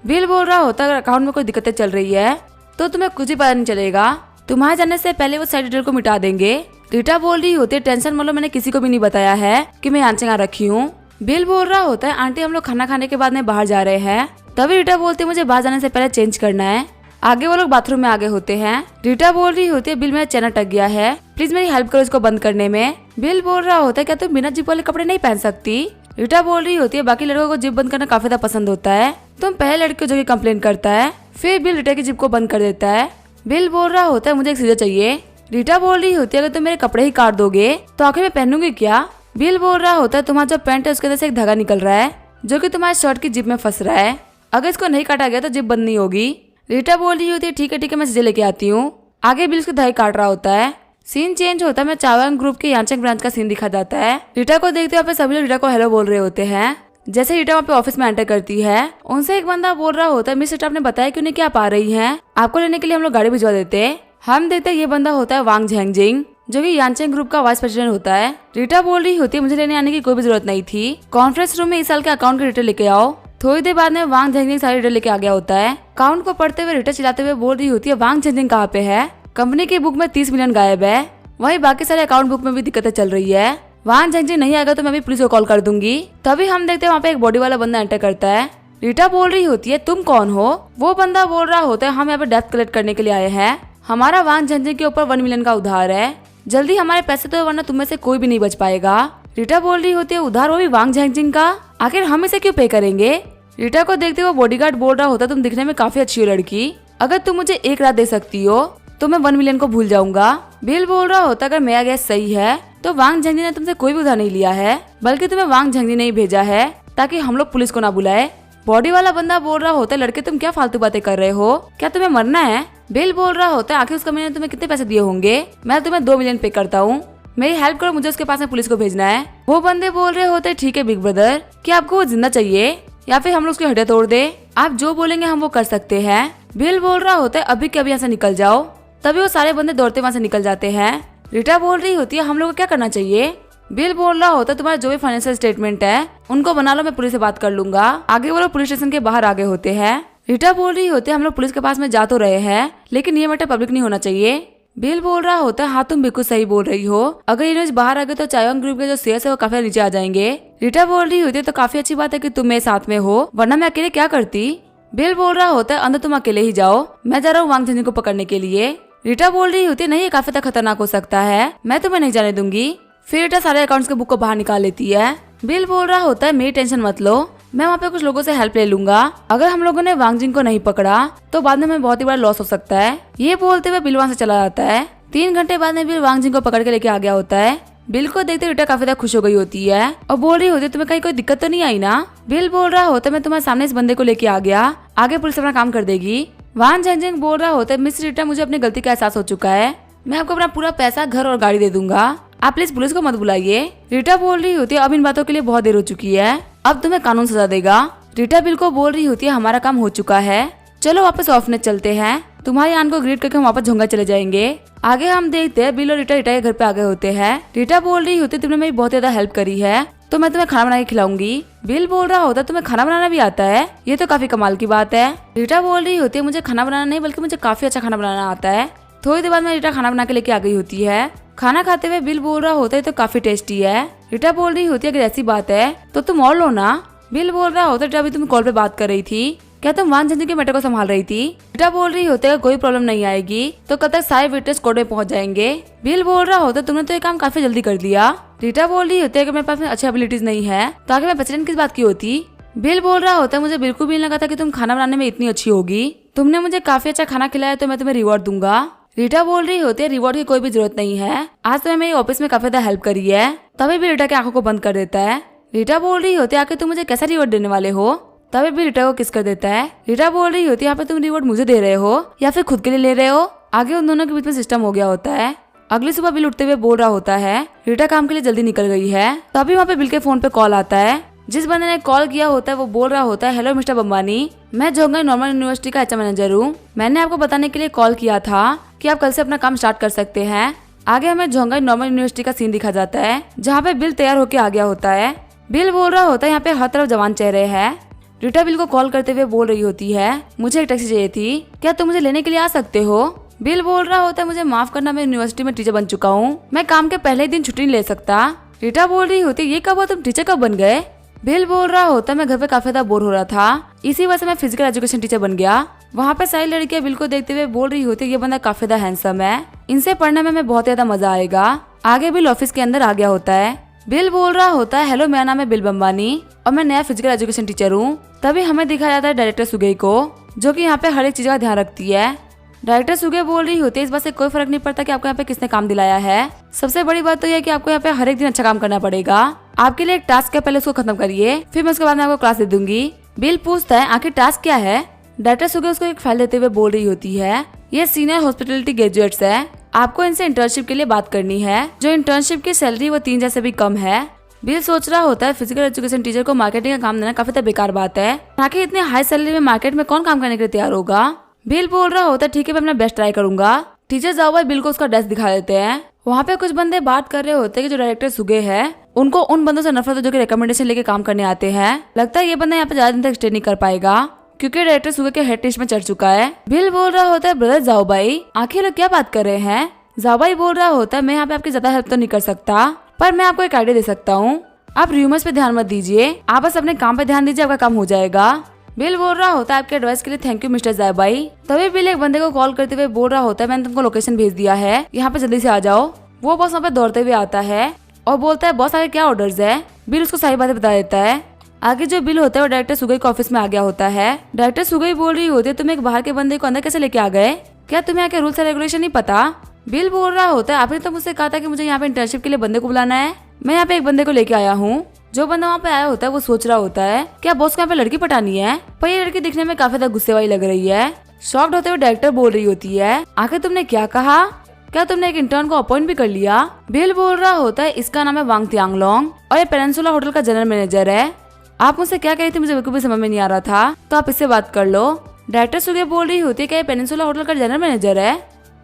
बिल बोल रहा होता है अगर अकाउंट में कोई दिक्कतें चल रही है तो तुम्हें कुछ ही पता नहीं चलेगा, तुम्हारे जाने से पहले वो साइड डिटेल को मिटा देंगे। रीटा बोल रही होती है टेंशन मत लो, मैंने किसी को भी नहीं बताया है कि मैं यांचेंग आ रखी हूँ। बिल बोल रहा होता है आंटी हम लोग खाना खाने के बाद में बाहर जा रहे हैं, तभी रीटा बोलती है मुझे बाहर जाने से पहले चेंज करना है। आगे वो लोग बाथरूम में आगे होते हैं। रीटा बोल रही होती है बिल मेरा चैन अटक गया है, प्लीज मेरी हेल्प करो इसको बंद करने में। बिल बोल रहा होता है क्या तुम बिना जिप वाले कपड़े नहीं पहन सकती। रीटा बोल रही होती है बाकी लड़कों को जिप बंद करना काफी ज्यादा पसंद होता है, तुम पहले लड़के जो कंप्लेन करता है, फिर बिल रीटा की जिप को बंद कर देता है। बिल बोल रहा होता है मुझे एक सीजर चाहिए। रीटा बोल रही होती है अगर तुम मेरे कपड़े ही काट दोगे तो आखिर मैं पहनूंगी क्या। बिल बोल रहा होता है तुम्हारा जो पैंट है उसके अंदर से एक धागा निकल रहा है जो कि तुम्हारे शर्ट की जिप में फंस रहा है, अगर इसको नहीं काटा गया तो जिप बंद नहीं होगी। रीटा बोल रही होती है ठीक है मैं सीधे लेके आती हूँ। आगे बिल उसके धागे काट रहा होता है। सीन चेंज होता है, मैं चावांग ग्रुप के यांचेंग ब्रांच का सीन दिखा जाता है। रीटा को देखते हुए सभी लोग रीटा को हेलो बोल रहे होते हैं। जैसे रीटा वहाँ पे ऑफिस में एंटर करती है उनसे एक बंदा बोल रहा होता है मिस रीटा आपने बताया क्यों नहीं कि आप आ रही हैं, आपको लेने के लिए हम लोग गाड़ी भिजवा देते। हम देखते ये बंदा होता है वांग झेंगजिंग जो कि यांचेंग ग्रुप का वाइस प्रेसिडेंट होता है। रीटा बोल रही होती है मुझे लेने आने की कोई भी जरूरत नहीं थी, कॉन्फ्रेंस रूम में इस साल के अकाउंट के डिटेल लेके आओ। थोड़ी देर बाद में वांग झेंगजिंग सारी डिटेल लेके आ गया होता है। अकाउंट को पढ़ते हुए रीटा चिल्लाते हुए बोल रही होती है वांग झेंगजिंग कहाँ पे है, कंपनी की बुक में 30 मिलियन गायब है, वही बाकी सारे अकाउंट बुक में भी दिक्कतें चल रही है, वांग झेंगजिंग नहीं आएगा तो मैं भी पुलिस को कॉल कर दूंगी। तभी हम देखते हैं वहाँ पे एक बॉडी वाला बंदा एंटर करता है। रीटा बोल रही होती है तुम कौन हो, वो बंदा बोल रहा होता है हम यहाँ पे डेप्थ कलेक्ट करने के लिए आए हैं, हमारा वांग झेंगजिंग के ऊपर 1 मिलियन का उधार है, जल्दी हमारे पैसे दो वरना तुम में से कोई भी नहीं बच पाएगा। रीटा बोल रही होती है उधार वो भी वांग झेंगजिंग का, आखिर हम इसे क्यों पे करेंगे। रीटा को देखते हुए बॉडीगार्ड बोल रहा होता तुम दिखने में काफी अच्छी हो लड़की, अगर तुम मुझे 1 रात दे सकती हो तो मैं 1 मिलियन को भूल जाऊंगा। बिल बोल रहा होता अगर मेरा गैस सही है तो वांग झेंगजिंग ने तुमसे कोई भी उधार नहीं लिया है, बल्कि तुम्हें वांग झेंगजिंग ने ही भेजा है ताकि हम लोग पुलिस को ना बुलाए। बॉडी वाला बंदा बोल रहा होता है लड़के तुम क्या फालतू बातें कर रहे हो, क्या तुम्हें मरना है। बिल बोल रहा होता है आखिर उस कंपनी ने तुम्हें कितने पैसे दिए होंगे, मैं तुम्हें 2 मिलियन पे करता हूँ, मेरी हेल्प करो, मुझे उसके पास में पुलिस को भेजना है। वो बंदे बोल रहे होते ठीक है बिग ब्रदर, क्या आपको वो जिंदा चाहिए या फिर हम लोग उसकी हड्डियां तोड़ दे, आप जो बोलेंगे हम वो कर सकते हैं। बिल बोल रहा होता है अभी के अभी यहाँ से निकल जाओ, तभी वो सारे बंदे दौड़ते वहाँ से निकल जाते हैं। रीटा बोल रही होती है हम लोग को क्या करना चाहिए। बिल बोल रहा होता है तुम्हारा जो भी फाइनेंशियल स्टेटमेंट है उनको बना लो, मैं पुलिस से बात कर लूंगा। आगे वो लोग पुलिस स्टेशन के बाहर आगे होते हैं। रीटा बोल रही होती है हम लोग पुलिस के पास में जा तो रहे हैं लेकिन ये मैटर पब्लिक नहीं होना चाहिए। बिल बोल रहा होता है हाँ तुम बिल्कुल सही बोल रही हो, अगर ये न्यूज बाहर आ गए तो चायोंग ग्रुप के जो शेयर्स है वो काफी नीचे आ जाएंगे। रीटा बोल रही होती है तो काफी अच्छी बात है कि तुम मेरे साथ में हो, वरना मैं अकेले क्या करती। बिल बोल रहा होता है अंदर तुम अकेले ही जाओ, मैं जा रहा हूँ वांग झेंगजिंग को पकड़ने के लिए। रीटा बोल रही होती है नहीं ये काफी तक खतरनाक हो सकता है, मैं तुम्हें नहीं जाने दूंगी। फिर रीटा सारे अकाउंट्स के बुक को बाहर निकाल लेती है। बिल बोल रहा होता है मेरी टेंशन मत लो, मैं वहाँ पे कुछ लोगों से हेल्प ले लूंगा, अगर हम लोगों ने वांग जिंग को नहीं पकड़ा तो बाद में हमें बहुत ही बड़ा लॉस हो सकता है। ये बोलते हुए बिल वहाँ से चला जाता है। 3 घंटे बाद में बिल वांग जिंग को पकड़ के लेके आ गया होता है। बिल को देखते रीटा काफी ज्यादा खुश हो गई होती है और बोल रही होती है तुम्हें कहीं कोई दिक्कत तो नहीं आई ना। बिल बोल रहा होता है मैं तुम्हारे सामने इस बंदे को लेके आ गया, आगे पुलिस अपना काम कर देगी। वान झेंझेंग बोल रहा होता है मिस रीटा मुझे अपनी गलती का एहसास हो चुका है, मैं आपको अपना पूरा पैसा घर और गाड़ी दे दूंगा, आप प्लीज पुलिस को मत बुलाइए। रीटा बोल रही होती है अब इन बातों के लिए बहुत देर हो चुकी है, अब तुम्हें कानून सजा देगा। रीटा बिल को बोल रही होती है हमारा काम हो चुका है, चलो वापस ऑफनेस चलते हैं, तुम्हारी आन को ग्रीट करके हम वापस झोंगा चले जाएंगे। आगे हम देखते हैं बिल और रीटा के घर पे आ गए होते हैं। रीटा बोल रही होती है तुमने मेरी बहुत ज्यादा हेल्प करी है तो मैं तुम्हें खाना बना के खिलाऊंगी। बिल बोल रहा होता है तुम्हें खाना बनाना भी आता है, ये तो काफी कमाल की बात है। रीटा बोल रही होती है मुझे खाना बनाना नहीं बल्कि मुझे काफी अच्छा खाना बनाना आता है। थोड़ी देर बाद में रीटा खाना बना के लेके आ गई होती है। खाना खाते हुए बिल बोल रहा होता है तो काफी टेस्टी है। रीटा बोल रही होती है अगर ऐसी बात है तो तुम और लो ना। बिल बोल रहा होता है अभी तुम कॉल पे बात कर रही थी, क्या तुम वान झेंझेंग के मैटर को संभाल रही थी। रीटा बोल रही होते है कोई प्रॉब्लम नहीं आएगी तो कब तक सारे विटनेस कोर्ट में पहुंच जाएंगे। बिल बोल रहा होता है तुमने तो ये काम काफी जल्दी कर दिया। रीटा बोल रही होती है कि मेरे पास अच्छी एबिलिटीज नहीं है तो आगे मैं प्रेसिडेंट किस बात की होती। बिल बोल रहा होता है मुझे बिल्कुल भी नहीं लगा था कि तुम खाना बनाने में इतनी अच्छी होगी, तुमने मुझे काफी अच्छा खाना खिलाया तो मैं तुम्हें रिवॉर्ड दूंगा। रीटा बोल रही होती है रिवॉर्ड की कोई भी जरूरत नहीं है, आज तुम्हें मेरी ऑफिस में काफी ज्यादा हेल्प करी है। तभी भी रीटा की आंखों को बंद कर देता है। रीटा बोल रही होती है आखिर तुम मुझे कैसा रिवॉर्ड देने वाले हो, तभी भी रीटा को किस कर देता है। रीटा बोल रही होती है यहाँ पे तुम रिवॉर्ड मुझे दे रहे हो या फिर खुद के लिए ले रहे हो। आगे उन दोनों के बीच में सिस्टम हो गया होता है। अगली सुबह बिल उठते हुए बोल रहा होता है रीटा काम के लिए जल्दी निकल गई है, तभी वहाँ पे बिल के फोन पे कॉल आता है। जिस बंदे ने कॉल किया होता है वो बोल रहा होता है हेलो मिस्टर बम्बानी, मैं जोंगाई नॉर्मल यूनिवर्सिटी का एचआर मैनेजर हूँ, मैंने आपको बताने के लिए कॉल किया था कि आप कल से अपना काम स्टार्ट कर सकते हैं। आगे हमें जोंगाई नॉर्मल यूनिवर्सिटी का सीन दिखा जाता है जहाँ पे बिल तैयार होके आ गया होता है। बिल बोल रहा होता है यहाँ पे हर तरफ जवान चेहरे हैं। रीटा बिल को कॉल करते हुए बोल रही होती है मुझे एक टैक्सी चाहिए थी, क्या तुम मुझे लेने के लिए आ सकते हो। बिल बोल रहा होता है मुझे माफ करना, मैं यूनिवर्सिटी में टीचर बन चुका हूँ, मैं काम के पहले ही दिन छुट्टी नहीं ले सकता। रीटा बोल रही होती है ये कब हुआ, तुम टीचर कब बन गए। बिल बोल रहा होता है मैं घर पे काफी ज्यादा बोर हो रहा था, इसी वजह से मैं फिजिकल एजुकेशन टीचर बन गया। वहाँ पे सारी लड़कियां बिल को देखते हुए बोल रही होती है ये बंदा काफी ज्यादा हैंडसम है, इनसे पढ़ने में हमें बहुत ज्यादा मजा आएगा। आगे बिल ऑफिस के अंदर आ गया होता है। बिल बोल रहा होता है हेलो मेरा नाम है बिल बम्बानी और मैं नया फिजिकल एजुकेशन टीचर हूँ। तभी हमें दिखाया जाता है डायरेक्टर सुगई को जो कि यहाँ पे हर एक चीज का ध्यान रखती है। डायरेक्टर सुगई बोल रही होती है इस बात से कोई फर्क नहीं पड़ता कि आपको यहाँ पे किसने काम दिलाया है, सबसे बड़ी बात तो यह है कि आपको यहाँ पे हर एक दिन अच्छा काम करना पड़ेगा। आपके लिए एक टास्क है, पहले उसको खत्म करिए फिर मैं उसके बाद में आपको क्लास दे दूंगी। बिल पूछता है आखिर टास्क क्या है। डायरेक्टर सुगई उसको एक फाइल देते हुए बोल रही होती है ये सीनियर हॉस्पिटलिटी ग्रेजुएट्स है, आपको इनसे इंटर्नशिप के लिए बात करनी है, जो इंटर्नशिप की सैलरी वो 3 से भी कम है। बिल सोच रहा होता है फिजिकल एजुकेशन टीचर को मार्केटिंग का काम देना काफी बेकार बात है, आखिर इतने हाई सैलरी में मार्केट में कौन काम करने के लिए तैयार होगा। बिल बोल रहा होता है ठीक है मैं अपना बेस्ट ट्राई करूंगा। टीचर जाओ भाई बिल को उसका डेस्क दिखा देते हैं। वहाँ पे कुछ बंदे बात कर रहे होते हैं कि जो डायरेक्टर सुगे है उनको उन बंदों से नफरत है जो कि रिकमेंडेशन लेके काम करने आते हैं, लगता है ये बंदा यहाँ पे ज्यादा दिन तक स्टे नहीं कर पाएगा क्योंकि डायरेक्टर सुगे के हेड टेस्ट में चढ़ चुका है। बिल बोल रहा होता है ब्रदर जाओ भाई, आखिर लोग क्या बात कर रहे हैं। जाओबाई बोल रहा होता है मैं यहाँ पे आपकी ज्यादा हेल्प तो नहीं कर सकता पर मैं आपको एक आइडिया दे सकता हूँ, आप रूमर्स पे ध्यान मत दीजिए, आप बस अपने काम पे ध्यान दीजिए, आपका काम हो जाएगा। बिल बोल रहा होता है आपके एडवाइस के लिए थैंक यू मिस्टर जायबाई। तभी बिल एक बंदे को कॉल करते हुए बोल रहा होता है मैंने तुमको लोकेशन भेज दिया है, यहाँ पे जल्दी से आ जाओ। वो बॉस वहाँ पे दौड़ते हुए आता है और बोलता है बॉस आगे क्या ऑर्डर्स है। बिल उसको सारी बातें बता देता है। आगे जो बिल होता है वो डायरेक्टर सुगई के ऑफिस में आ गया होता है। डायरेक्टर सुगई बोल रही होती है तुम एक बाहर के बंदे को अंदर कैसे लेके आ गए, क्या तुम्हें यहाँ के रूल्स एंड रेगुलेशन नहीं पता। बिल बोल रहा होता है आपने तो मुझसे कहा था कि मुझे यहाँ पे इंटर्नशिप के लिए बंदे को बुलाना है, मैं यहाँ पे एक बंदे को लेके आया हूँ। जो बंदा वहाँ पे आया होता है वो सोच रहा होता है क्या बॉस को यहाँ पे लड़की पटानी है, पर ये लड़की दिखने में काफी ज्यादा गुस्से वाली लग रही है। शॉक्ड होते हुए डायरेक्टर बोल रही होती है आखिर तुमने क्या कहा, क्या तुमने एक इंटर्न को अपॉइंट भी कर लिया। बिल बोल रहा होता है इसका नाम है वांग तियांगलोंग और ये पेनिनसुला होटल का जनरल मैनेजर है, आप मुझसे क्या कह रही थी मुझे बिल्कुल भी समझ में नहीं आ रहा था, तो आप इससे बात कर लो। डायरेक्टर सुगे बोल रही होती है क्या ये पेनिनसुला होटल का जनरल मैनेजर है।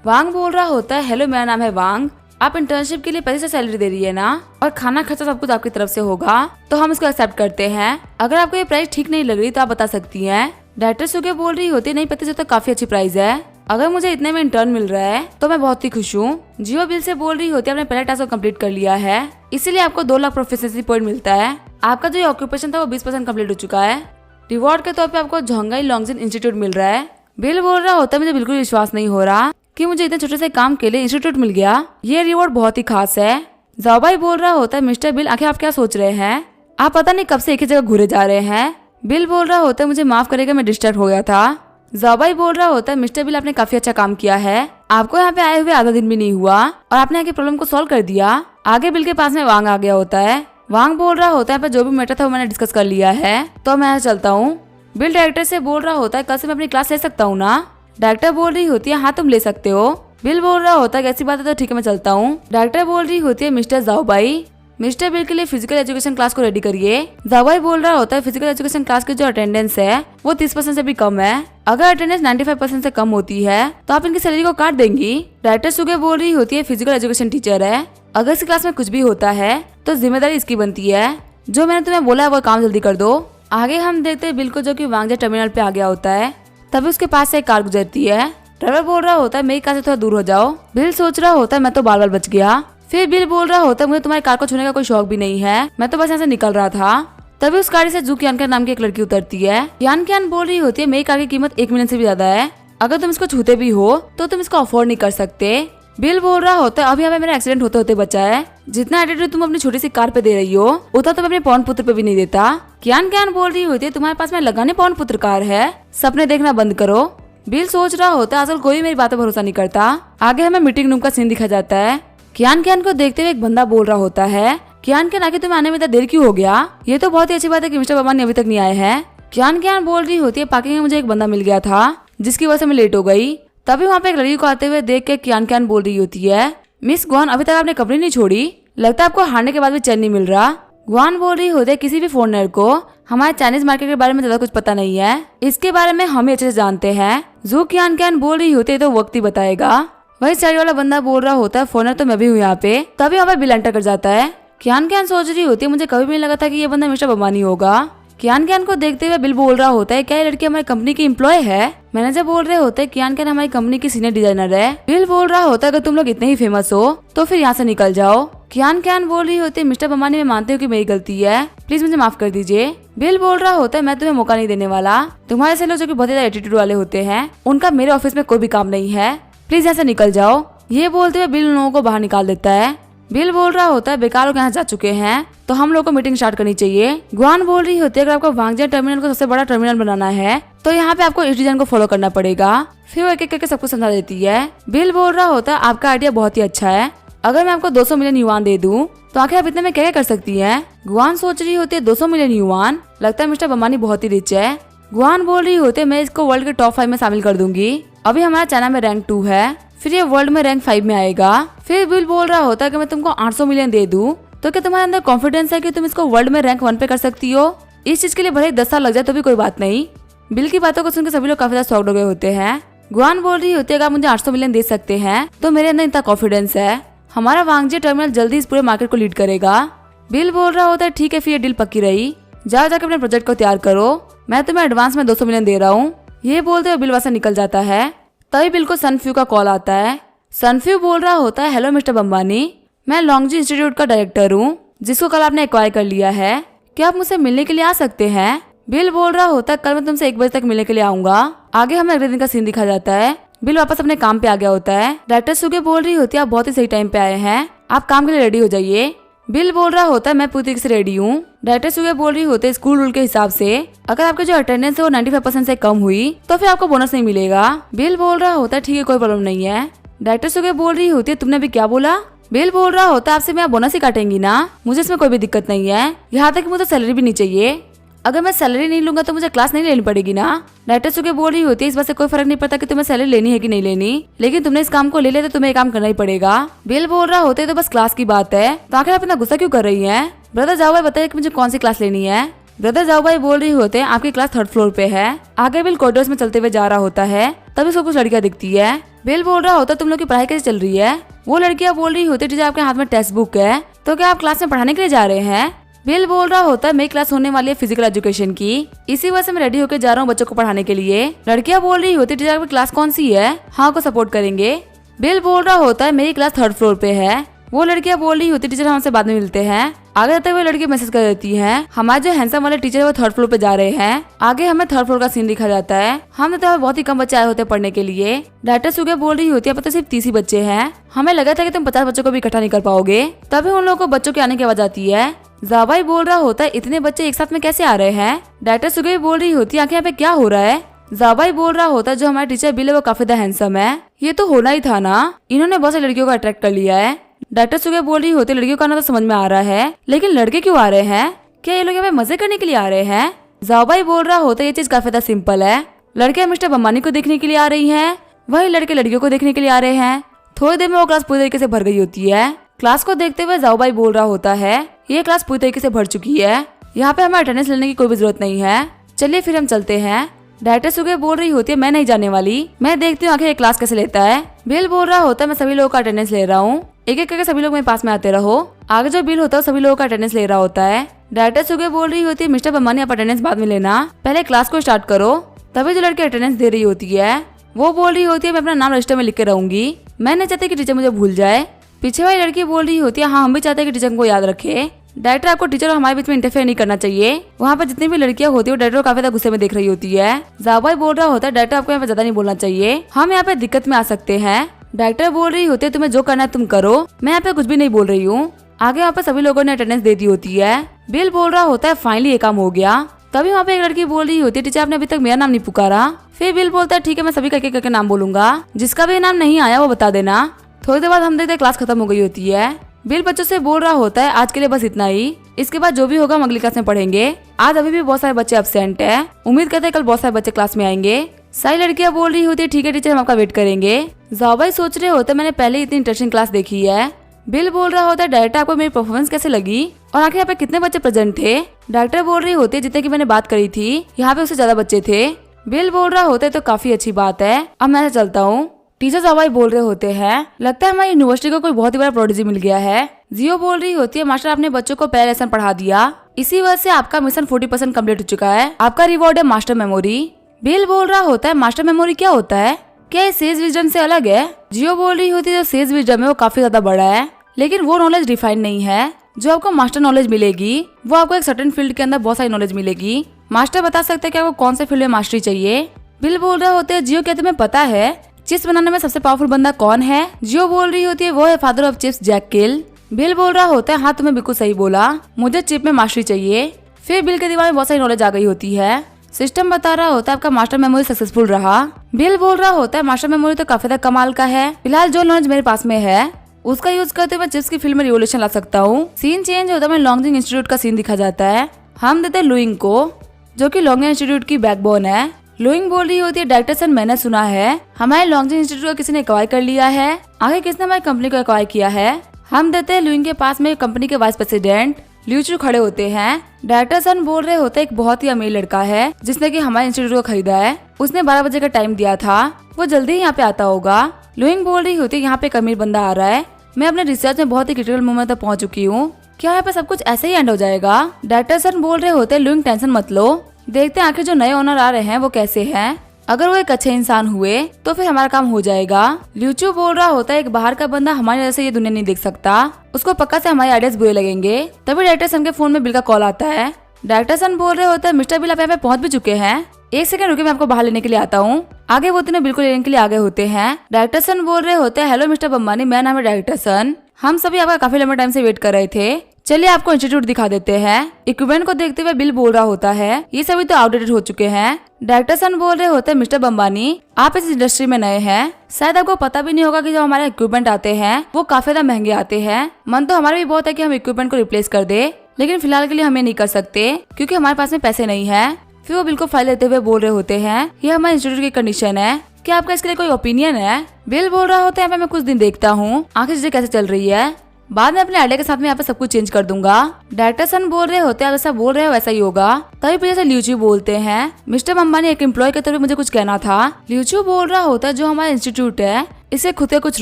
वांग बोल रहा होता है हेलो मेरा नाम है वांग, आप इंटर्नशिप के लिए पैसे से सैलरी दे रही है ना और खाना खर्चा सब कुछ आपकी तरफ से होगा तो हम इसको एक्सेप्ट करते हैं, अगर आपको ये प्राइस ठीक नहीं लग रही तो आप बता सकती हैं। डायरेक्टर सुगे बोल रही होती है नहीं पति से तो काफी अच्छी प्राइस है, अगर मुझे इतने में इंटर्न मिल रहा है तो मैं बहुत ही खुश हूँ। जियो बिल से बोल रही होती है आपने पहला टास्क को कंप्लीट कर लिया है इसीलिए आपको 2 लाख प्रोफिशिएंसी पॉइंट मिलता है, आपका जो ऑक्यूपेशन था वो 20% कम्प्लीट हो चुका है। रिवॉर्ड के तौर पे आपको जोंगाई लॉन्गजिन इंस्टीट्यूट मिल रहा है। बिल बोल रहा होता है मुझे बिल्कुल विश्वास नहीं हो रहा कि मुझे इतने छोटे से काम के लिए इंस्टीट्यूट मिल गया, ये रिवॉर्ड बहुत ही खास है। जाओबाई बोल रहा होता है मिस्टर बिल आखिर आप क्या सोच रहे हैं, आप पता नहीं कब से एक ही जगह घूरे जा रहे हैं। बिल बोल रहा होता है मुझे माफ करेगा मैं डिस्ट्रैक्ट हो गया था। जाओबाई बोल रहा होता है मिस्टर बिल आपने काफी अच्छा काम किया है, आपको यहाँ पे आए हुए आधा दिन भी नहीं हुआ और आपने यहाँ की प्रॉब्लम को सॉल्व कर दिया। आगे बिल के पास में वांग आ गया होता है। वांग बोल रहा होता है जो भी मैटर था वो मैंने डिस्कस कर लिया है, तो मैं चलता हूँ। बिल डायरेक्टर से बोल रहा होता है कल से मैं अपनी क्लास ले सकता हूँ ना। डायरेक्टर बोल रही होती है हाँ तुम ले सकते हो। बिल बोल रहा होता है ऐसी बात है तो ठीक है मैं चलता हूँ। डायरेक्टर बोल रही होती है मिस्टर जाओबाई, मिस्टर बिल के लिए फिजिकल एजुकेशन क्लास को रेडी करिए। जाओबाई बोल रहा होता है फिजिकल एजुकेशन क्लास की जो अटेंडेंस है वो 30% से भी कम है। अगर अटेंडेंस 95% से कम होती है तो आप इनकी सैलरी को काट देंगी। डायरेक्टर सुगे बोल रही होती है फिजिकल एजुकेशन टीचर है, अगर इस क्लास में कुछ भी होता है तो जिम्मेदारी इसकी बनती है। जो मैंने तुम्हें बोला है वो काम जल्दी कर दो। आगे हम देखते हैं बिल को जो कि वांगजे टर्मिनल पे आ गया होता है। तभी उसके पास से एक कार गुजरती है। ड्राइवर बोल रहा होता है मेरी कार से थोड़ा दूर हो जाओ। बिल सोच रहा होता है मैं तो बाल बाल बच गया। फिर बिल बोल रहा होता है मुझे तुम्हारी कार को छूने का कोई शौक भी नहीं है, मैं तो बस यहाँ से निकल रहा था। तभी उस गाड़ी से जू कियान नाम की एक लड़की उतरती है। कियान बोल रही होती है मेरी कार की कीमत 1 मिलियन से भी ज्यादा है, अगर तुम इसको छूते भी हो तो तुम इसको अफोर्ड नहीं कर सकते। बिल बोल रहा होता है अभी हमें मेरा एक्सीडेंट होते होते बचा है, जितना एटीट्यूड तुम अपनी छोटी सी कार पे दे रही हो उतना तुम अपने पौन पुत्र पे भी नहीं देता। कियान बोल रही होती है तुम्हारे पास में लगाने पौन पुत्र कार है, सपने देखना बंद करो। बिल सोच रहा होता है असल कोई मेरी बात पर भरोसा नहीं करता। आगे हमें मीटिंग रूम का सीन दिखा जाता है। कियान को देखते हुए एक बंदा बोल रहा होता है कियान आगे तुम्हें आने में इतना देर क्यों हो गया? ये तो बहुत ही अच्छी बात है कि मिस्टर बर्मन अभी तक नहीं आए हैं। कियान बोल रही होती है पार्किंग में मुझे एक बंदा मिल गया था जिसकी वजह से मैं लेट हो गई। तभी वहाँ पे एक लड़की को आते हुए देख के कियान बोल रही होती है मिस ग्वान अभी तक आपने कंपनी नहीं छोड़ी, लगता है आपको हारने के बाद भी चैन नहीं मिल रहा। ग्वान बोल रही होती है किसी भी फॉरेनर को हमारे चाइनीज मार्केट के बारे में ज्यादा कुछ पता नहीं है, इसके बारे में हम अच्छे से जानते हैं। जू कियान बोल रही होती है तो वक्त ही बताएगा। वही साइड वाला बंदा बोल रहा होता है फॉरेनर तो मैं भी हूँ यहाँ पे। तभी वहाँ पे बिल एंटर कर जाता है। कियान सोच रही होती है मुझे कभी भी नहीं लगा था कि ये बंदा मिस्टर बमानी होगा। कियान को देखते हुए बिल बोल रहा होता है क्या ये लड़की हमारी कंपनी की एम्प्लॉय है? मैनेजर बोल रहे होते हैं कियान हमारी कंपनी की सीनियर डिजाइनर है। बिल बोल रहा होता है अगर तुम लोग इतने ही फेमस हो तो फिर यहाँ से निकल जाओ। कियान बोल रही होती है मिस्टर बमानी मैं मानती हूँ कि मेरी गलती है, प्लीज मुझे माफ कर दीजिए। बिल बोल रहा होता है मैं तुम्हें मौका नहीं देने वाला, तुम्हारे से लोग जो कि बहुत ज्यादा एटीट्यूड वाले होते हैं उनका मेरे ऑफिस में कोई भी काम नहीं है, प्लीज यहाँ से निकल जाओ। ये बोलते हुए बिल उन लोगों को बाहर निकाल देता है। बिल बोल रहा होता है बेकार लोग यहाँ जा चुके हैं तो हम लोग को मीटिंग स्टार्ट करनी चाहिए। ग्वान बोल रही होती है अगर आपको वांगजे टर्मिनल को सबसे बड़ा टर्मिनल बनाना है तो यहाँ पे आपको इस डिजाइन को फॉलो करना पड़ेगा। फिर वो एक एक करके सब कुछ समझा देती है। बिल बोल रहा होता है आपका आइडिया बहुत ही अच्छा है, अगर मैं आपको 200 मिलियन युवान दे दूं तो आखिर आप इतने में क्या कर सकती हैं? ग्वान सोच रही होती है 200 मिलियन युवान, लगता है मिस्टर बमानी बहुत ही रिच है। ग्वान बोल रही होती है मैं इसको वर्ल्ड के टॉप 5 में शामिल कर दूंगी, अभी हमारा चाइना में रैंक 2 है, फिर ये वर्ल्ड में रैंक 5 में आएगा। फिर बिल बोल रहा होता है कि मैं तुमको 800 मिलियन दे दूं तो क्या तुम्हारे अंदर कॉन्फिडेंस है कि तुम इसको वर्ल्ड में रैंक 1 पे कर सकती हो? इस चीज के लिए भले ही 10 साल लग जाए तो भी कोई बात नहीं। बिल की बातों को सुनकर सभी लोग काफी ज्यादा शॉक्ड हो गए होते हैं। ग्वान बोल रही होती है अगर आप मुझे 800 मिलियन दे सकते हैं तो मेरे अंदर इतना कॉन्फिडेंस है, हमारा वांगजे टर्मिनल जल्दी इस पूरे मार्केट को लीड करेगा। बिल बोल रहा होता है ठीक है फिर ये डील पक्की रही, जाओ जाकर अपने प्रोजेक्ट को तैयार करो, मैं तुम्हें एडवांस में 200 मिलियन दे रहा हूँ। ये बोलते हुए बिल वहां से निकल जाता है। तभी बिल को सनफ्यू का कॉल आता है। सनफ्यू बोल रहा होता है हेलो मिस्टर बम्बानी, मैं लॉन्गजी इंस्टीट्यूट का डायरेक्टर हूँ जिसको कल आपने एक्वायर कर लिया है, क्या आप मुझसे मिलने के लिए आ सकते हैं? बिल बोल रहा होता है कल मैं तुमसे 1 बजे तक मिलने के लिए आऊंगा। आगे हमें अगले दिन का सीन दिखा जाता है। बिल वापस अपने काम पे आ गया होता है। डायरेक्टर सुगे बोल रही होती है आप बहुत ही सही टाइम पे आए हैं, आप काम के लिए रेडी हो जाइए। बिल बोल रहा होता है मैं पूरी तरीके से रेडी हूँ। डायरेक्टर सुगे बोल रही होती है स्कूल रूल के हिसाब से अगर आपकी जो अटेंडेंस है वो 95% से कम हुई तो फिर आपको बोनस नहीं मिलेगा। बिल बोल रहा होता है ठीक है कोई प्रॉब्लम नहीं है। डायरेक्टर सुगे बोल रही होती है तुमने अभी क्या बोला? बिल बोल रहा होता है आपसे मैं बोनस ही काटेंगी ना, मुझे इसमें कोई भी दिक्कत नहीं है, यहाँ तक मुझे सैलरी भी नहीं चाहिए, अगर मैं सैलरी नहीं लूंगा तो मुझे क्लास नहीं लेनी पड़ेगी ना। डायरेक्टर सुगे बोल रही होती है इस बात से कोई फर्क नहीं पड़ता कि तुम्हें सैलरी लेनी है कि नहीं लेनी, लेकिन तुमने इस काम को ले लिया तो तुम्हें ये काम करना ही पड़ेगा। बिल बोल रहा होता है तो बस क्लास की बात है, तो आखिर आप इतना गुस्सा क्यों कर रही है? ब्रदर जाओ भाई बताइए कि मुझे कौन सी क्लास लेनी है। ब्रदर जाओ भाई बोल रही होते हैं आपकी क्लास 3rd फ्लोर पे है। आगे बिल कॉरिडोर्स में चलते हुए जा रहा होता है, तभी उसको कुछ लड़कियां दिखती है। बिल बोल रहा होता है तुम लोग की पढ़ाई कैसे चल रही है? वो लड़कियां बोल रही होती है टीचर आपके हाथ में टेक्स्ट बुक है तो क्या आप क्लास में पढ़ाने के लिए जा रहे हैं? बिल बोल रहा होता है मेरी क्लास होने वाली है फिजिकल एजुकेशन की, इसी वजह से मैं रेडी होकर जा रहा हूँ बच्चों को पढ़ाने के लिए। लड़कियां बोल रही होती है टीचर आपकी क्लास कौन सी है, हाँ को सपोर्ट करेंगे। बिल बोल रहा होता है मेरी क्लास 3rd फ्लोर पे है। वो लड़कियां बोल रही होती टीचर हमसे बाद में मिलते हैं। आगे जाते हुए लड़की मैसेज कर देती है हमारे जो हैंडसम वाले टीचर है वो 3rd फ्लोर पे जा रहे हैं। आगे हमें 3rd फ्लोर का सीन दिखा जाता है। हम तो बहुत ही कम बच्चे आए होते हैं पढ़ने के लिए। डायरेक्टर सुगे बोल रही होती है पता सिर्फ 30 ही बच्चे हैं, हमें लगा था कि तुम 50 बच्चों को भी इकट्ठा नहीं कर पाओगे। तभी उन लोगों को बच्चों के आने की आवाज आती है। जाबाई बोल रहा होता है इतने बच्चे एक साथ में कैसे आ रहे हैं? डायरेक्टर सुगे बोल रही होती है आखिर यहाँ पे क्या हो रहा है? जाबाई बोल रहा होता है जो हमारे टीचर बिल है वो काफी हैंडसम है, ये तो होना ही था ना, इन्होंने बहुत सारी लड़कियों को अट्रैक्ट कर लिया है। डॉक्टर सुगे बोल रही होती लड़कियों का आना तो समझ में आ रहा है, लेकिन लड़के क्यों आ रहे हैं? क्या ये लोग यहाँ पे मजे करने के लिए आ रहे हैं? जाओबाई बोल रहा होता ये चीज काफी ज्यादा सिंपल है। लड़के मिस्टर बम्बानी को देखने के लिए आ रही हैं, वही लड़के लड़कियों को देखने के लिए आ रहे हैं। थोड़ी देर में वो क्लास पूरी तरीके से भर गई होती है। क्लास को देखते हुए जाओबाई बोल रहा होता है ये क्लास पूरी तरीके से भर चुकी है, यहाँ पे हमें अटेंडेंस लेने की कोई भी जरूरत नहीं है, चलिए फिर हम चलते हैं। डायरेक्टर सुगे बोल रही होती है मैं नहीं जाने वाली, मैं देखती हूँ आखिर ये क्लास कैसे लेता है। बिल बोल रहा होता है मैं सभी लोगों का अटेंडेंस ले रहा हूँ, एक एक करके सभी लोग मेरे पास में आते रहो। आगे जो बिल होता है सभी लोगों का अटेंडेंस ले रहा होता है। डायरेक्टर सुगे बोल रही होती है मिस्टर बम्बानी आप अटेंडेंस बाद में लेना, पहले क्लास को स्टार्ट करो। तभी जो लड़की अटेंडेंस दे रही होती है वो बोल रही होती है मैं अपना नाम रजिस्टर में लिख के रहूंगी, मैं नहीं चाहती कि टीचर मुझे भूल जाए। पीछे वाली लड़की बोल रही होती है हाँ हम भी चाहते हैं कि टीचर को याद रखे। डायरेक्टर आपको टीचर और हमारे बीच में इंटरफेयर नहीं करना चाहिए। वहाँ पर जितनी भी लड़कियां होती है वो डायरेक्टर को काफी ज्यादा गुस्से में देख रही होती है। जाओबाई बोल रहा होता है डायरेक्टर आपको यहाँ पे ज्यादा नहीं बोलना चाहिए, हम यहाँ पे दिक्कत में आ सकते हैं। डायरेक्टर बोल रही होती है तुम्हें जो करना है तुम करो, मैं यहाँ पे कुछ भी नहीं बोल रही हूँ। आगे वहाँ पे सभी लोगों ने अटेंडेंस दे दी होती है। बिल बोल रहा होता है फाइनली ये काम हो गया। तभी वहाँ पे एक लड़की बोल रही होती है टीचर आपने अभी तक मेरा नाम नहीं पुकारा। फिर बिल बोलता है ठीक है मैं सभी करके नाम बोलूंगा, जिसका भी नाम नहीं आया वो बता देना। थोड़ी देर बाद हम देखते क्लास खत्म हो गई होती है। बिल बच्चों से बोल रहा होता है आज के लिए बस इतना ही, इसके बाद जो भी होगा हम अगली क्लास में पढ़ेंगे। आज अभी भी बहुत सारे बच्चे एब्सेंट है, उम्मीद करते हैं कल बहुत सारे बच्चे क्लास में आएंगे। सारी लड़कियां बोल रही होती है ठीक है टीचर हम आपका वेट करेंगे। जाओबाई सोच रहे होते मैंने पहले ही इतनी इंटरेस्टिंग क्लास देखी है। बिल बोल रहा होता है डायरेक्टर आपको मेरी परफॉर्मेंस कैसे लगी और आखिर यहाँ पे कितने बच्चे प्रेजेंट थे? डायरेक्टर बोल रही होती है जितने की मैंने बात करी थी यहाँ पे उससे ज्यादा बच्चे थे। बिल बोल रहा होता है तो काफी अच्छी बात है, अब मैं चलता हूँ। टीचर जाओबाई बोल रहे होते हैं लगता है हमारी यूनिवर्सिटी को कोई बहुत ही बड़ा प्रोडिजी मिल गया है। जियो बोल रही होती है मास्टर आपने बच्चों को पहले लेसन पढ़ा दिया, इसी वजह से आपका मिशन 40% कम्प्लीट हो चुका है, आपका रिवॉर्ड है मास्टर मेमोरी। बिल बोल रहा होता है मास्टर मेमोरी क्या होता है, क्या ये सेज विजडम से अलग है? जियो बोल रही होती है जो सेज विजडम है वो काफी ज्यादा बड़ा है, लेकिन वो नॉलेज डिफाइन नहीं है। जो आपको मास्टर नॉलेज मिलेगी वो आपको एक सर्टेन फील्ड के अंदर बहुत सारी नॉलेज मिलेगी। मास्टर बता सकते हैं कि आपको कौन से फील्ड में मास्टरी चाहिए। बिल बोल रहे होते हैं जियो क्या तुम्हें पता है चिप्स बनाने में सबसे पावरफुल बंदा कौन है? जियो बोल रही होती है वो है father of chips Jack Kilby बोल रहा होता है हाँ तुम्हें बिल्कुल सही बोला, मुझे चिप में मास्टरी चाहिए। फिर बिल के दिमाग में बहुत सारी नॉलेज आ गई होती है। सिस्टम बता रहा होता है आपका मास्टर मेमोरी सक्सेसफुल रहा। बिल बोल रहा होता है मास्टर मेमोरी तो काफी ज्यादा कमाल का है, फिलहाल जो नॉलेज मेरे पास में है उसका यूज करते हुए चिप्स की फील्ड में रिवोल्यूशन ला सकता हूँ। सीन चेंज होता है लॉन्गजिंग इंस्टीट्यूट का सीन दिखा जाता है। हम देते लुइंग को जो कि लॉन्गजिंग इंस्टीट्यूट की बैकबोन है। लुइंग बोल रही होती है डायरेक्टर सर मैंने सुना है हमारे लॉन्गजिंग इंस्टीट्यूट को किसी ने एक्वायर कर लिया है, आगे किसने हमारी कंपनी को एक्वायर किया है? हम देते हैं लुइंग के पास में कंपनी के वाइस प्रेसिडेंट ल्यूचू खड़े होते हैं। डायरेक्टर सन बोल रहे होते एक बहुत ही अमीर लड़का है जिसने कि हमारे इंस्टीट्यूट को खरीदा है, उसने 12 बजे का टाइम दिया था, वो जल्दी ही यहाँ पे आता होगा। लुइंग बोल रही होती है यहाँ पे एक अमीर बंदा आ रहा है, मैं अपने रिसर्च में बहुत ही क्रिटिकल मोमेंट तक पहुंच चुकी हूँ, क्या यहाँ पे सब कुछ ऐसे ही एंड हो जाएगा? डायरेक्टर सन बोल रहे होते लुइंग टेंशन मत लो, देखते हैं आखिर जो नए ओनर आ रहे हैं वो कैसे हैं, अगर वो एक अच्छे इंसान हुए तो फिर हमारा काम हो जाएगा। ल्यूचू बोल रहा होता है एक बाहर का बंदा हमारी वजह से ये दुनिया नहीं देख सकता, उसको पक्का से हमारे आइडियाज बुरे लगेंगे। तभी डायरेक्टर सन के फोन में बिल का कॉल आता है। डायरेक्टर सन बोल रहे होते हैं मिस्टर बिल आप यहाँ पे पहुंच भी चुके हैं, एक सेकंड रुके मैं आपको बाहर लेने के लिए आता हूँ। आगे वो तीनों बिल्कुल लेने के लिए आगे होते हैं। डायरेक्टर सन बोल रहे होते हैं हेलो मिस्टर बम्बानी मेरा नाम है डायरेक्टर सन, हम सभी आपका काफी लंबे टाइम से वेट कर रहे थे, चलिए आपको इंस्टीट्यूट दिखा देते हैं। इक्विपमेंट को देखते हुए बिल बोल रहा होता है ये सभी तो आउटडेटेड हो चुके हैं। डायरेक्टर सन बोल रहे होते हैं मिस्टर बम्बानी आप इस इंडस्ट्री में नए हैं, शायद आपको पता भी नहीं होगा कि जो हमारे इक्विपमेंट आते हैं वो काफी ज्यादा महंगे आते हैं। मन तो हमारा भी बहुत है कि हम इक्विपमेंट को रिप्लेस कर दे, लेकिन फिलहाल के लिए हमें नहीं कर सकते क्योंकि हमारे पास में पैसे नहीं है। फिर वो बिल को फाइल लेते हुए बोल रहे होते हैं ये हमारे इंस्टीट्यूट की कंडीशन है, क्या आपका इसके लिए कोई ओपिनियन है? बिल बोल रहा होता है यहाँ पे मैं कुछ दिन देखता हूँ आखिर चीजें कैसे चल रही है, बाद में अपने आइडिया के साथ में यहाँ पे सब कुछ चेंज कर दूंगा। डायरेक्टर सन बोल रहे होते हैं जैसा बोल रहे हो वैसा ही होगा। तभी पीछे से ल्यूचू बोलते हैं मिस्टर बम्बानी एक एम्प्लॉय के तौर पे मुझे कुछ कहना था। ल्यूचू बोल रहा होता है जो हमारा इंस्टीट्यूट है इससे खुद के कुछ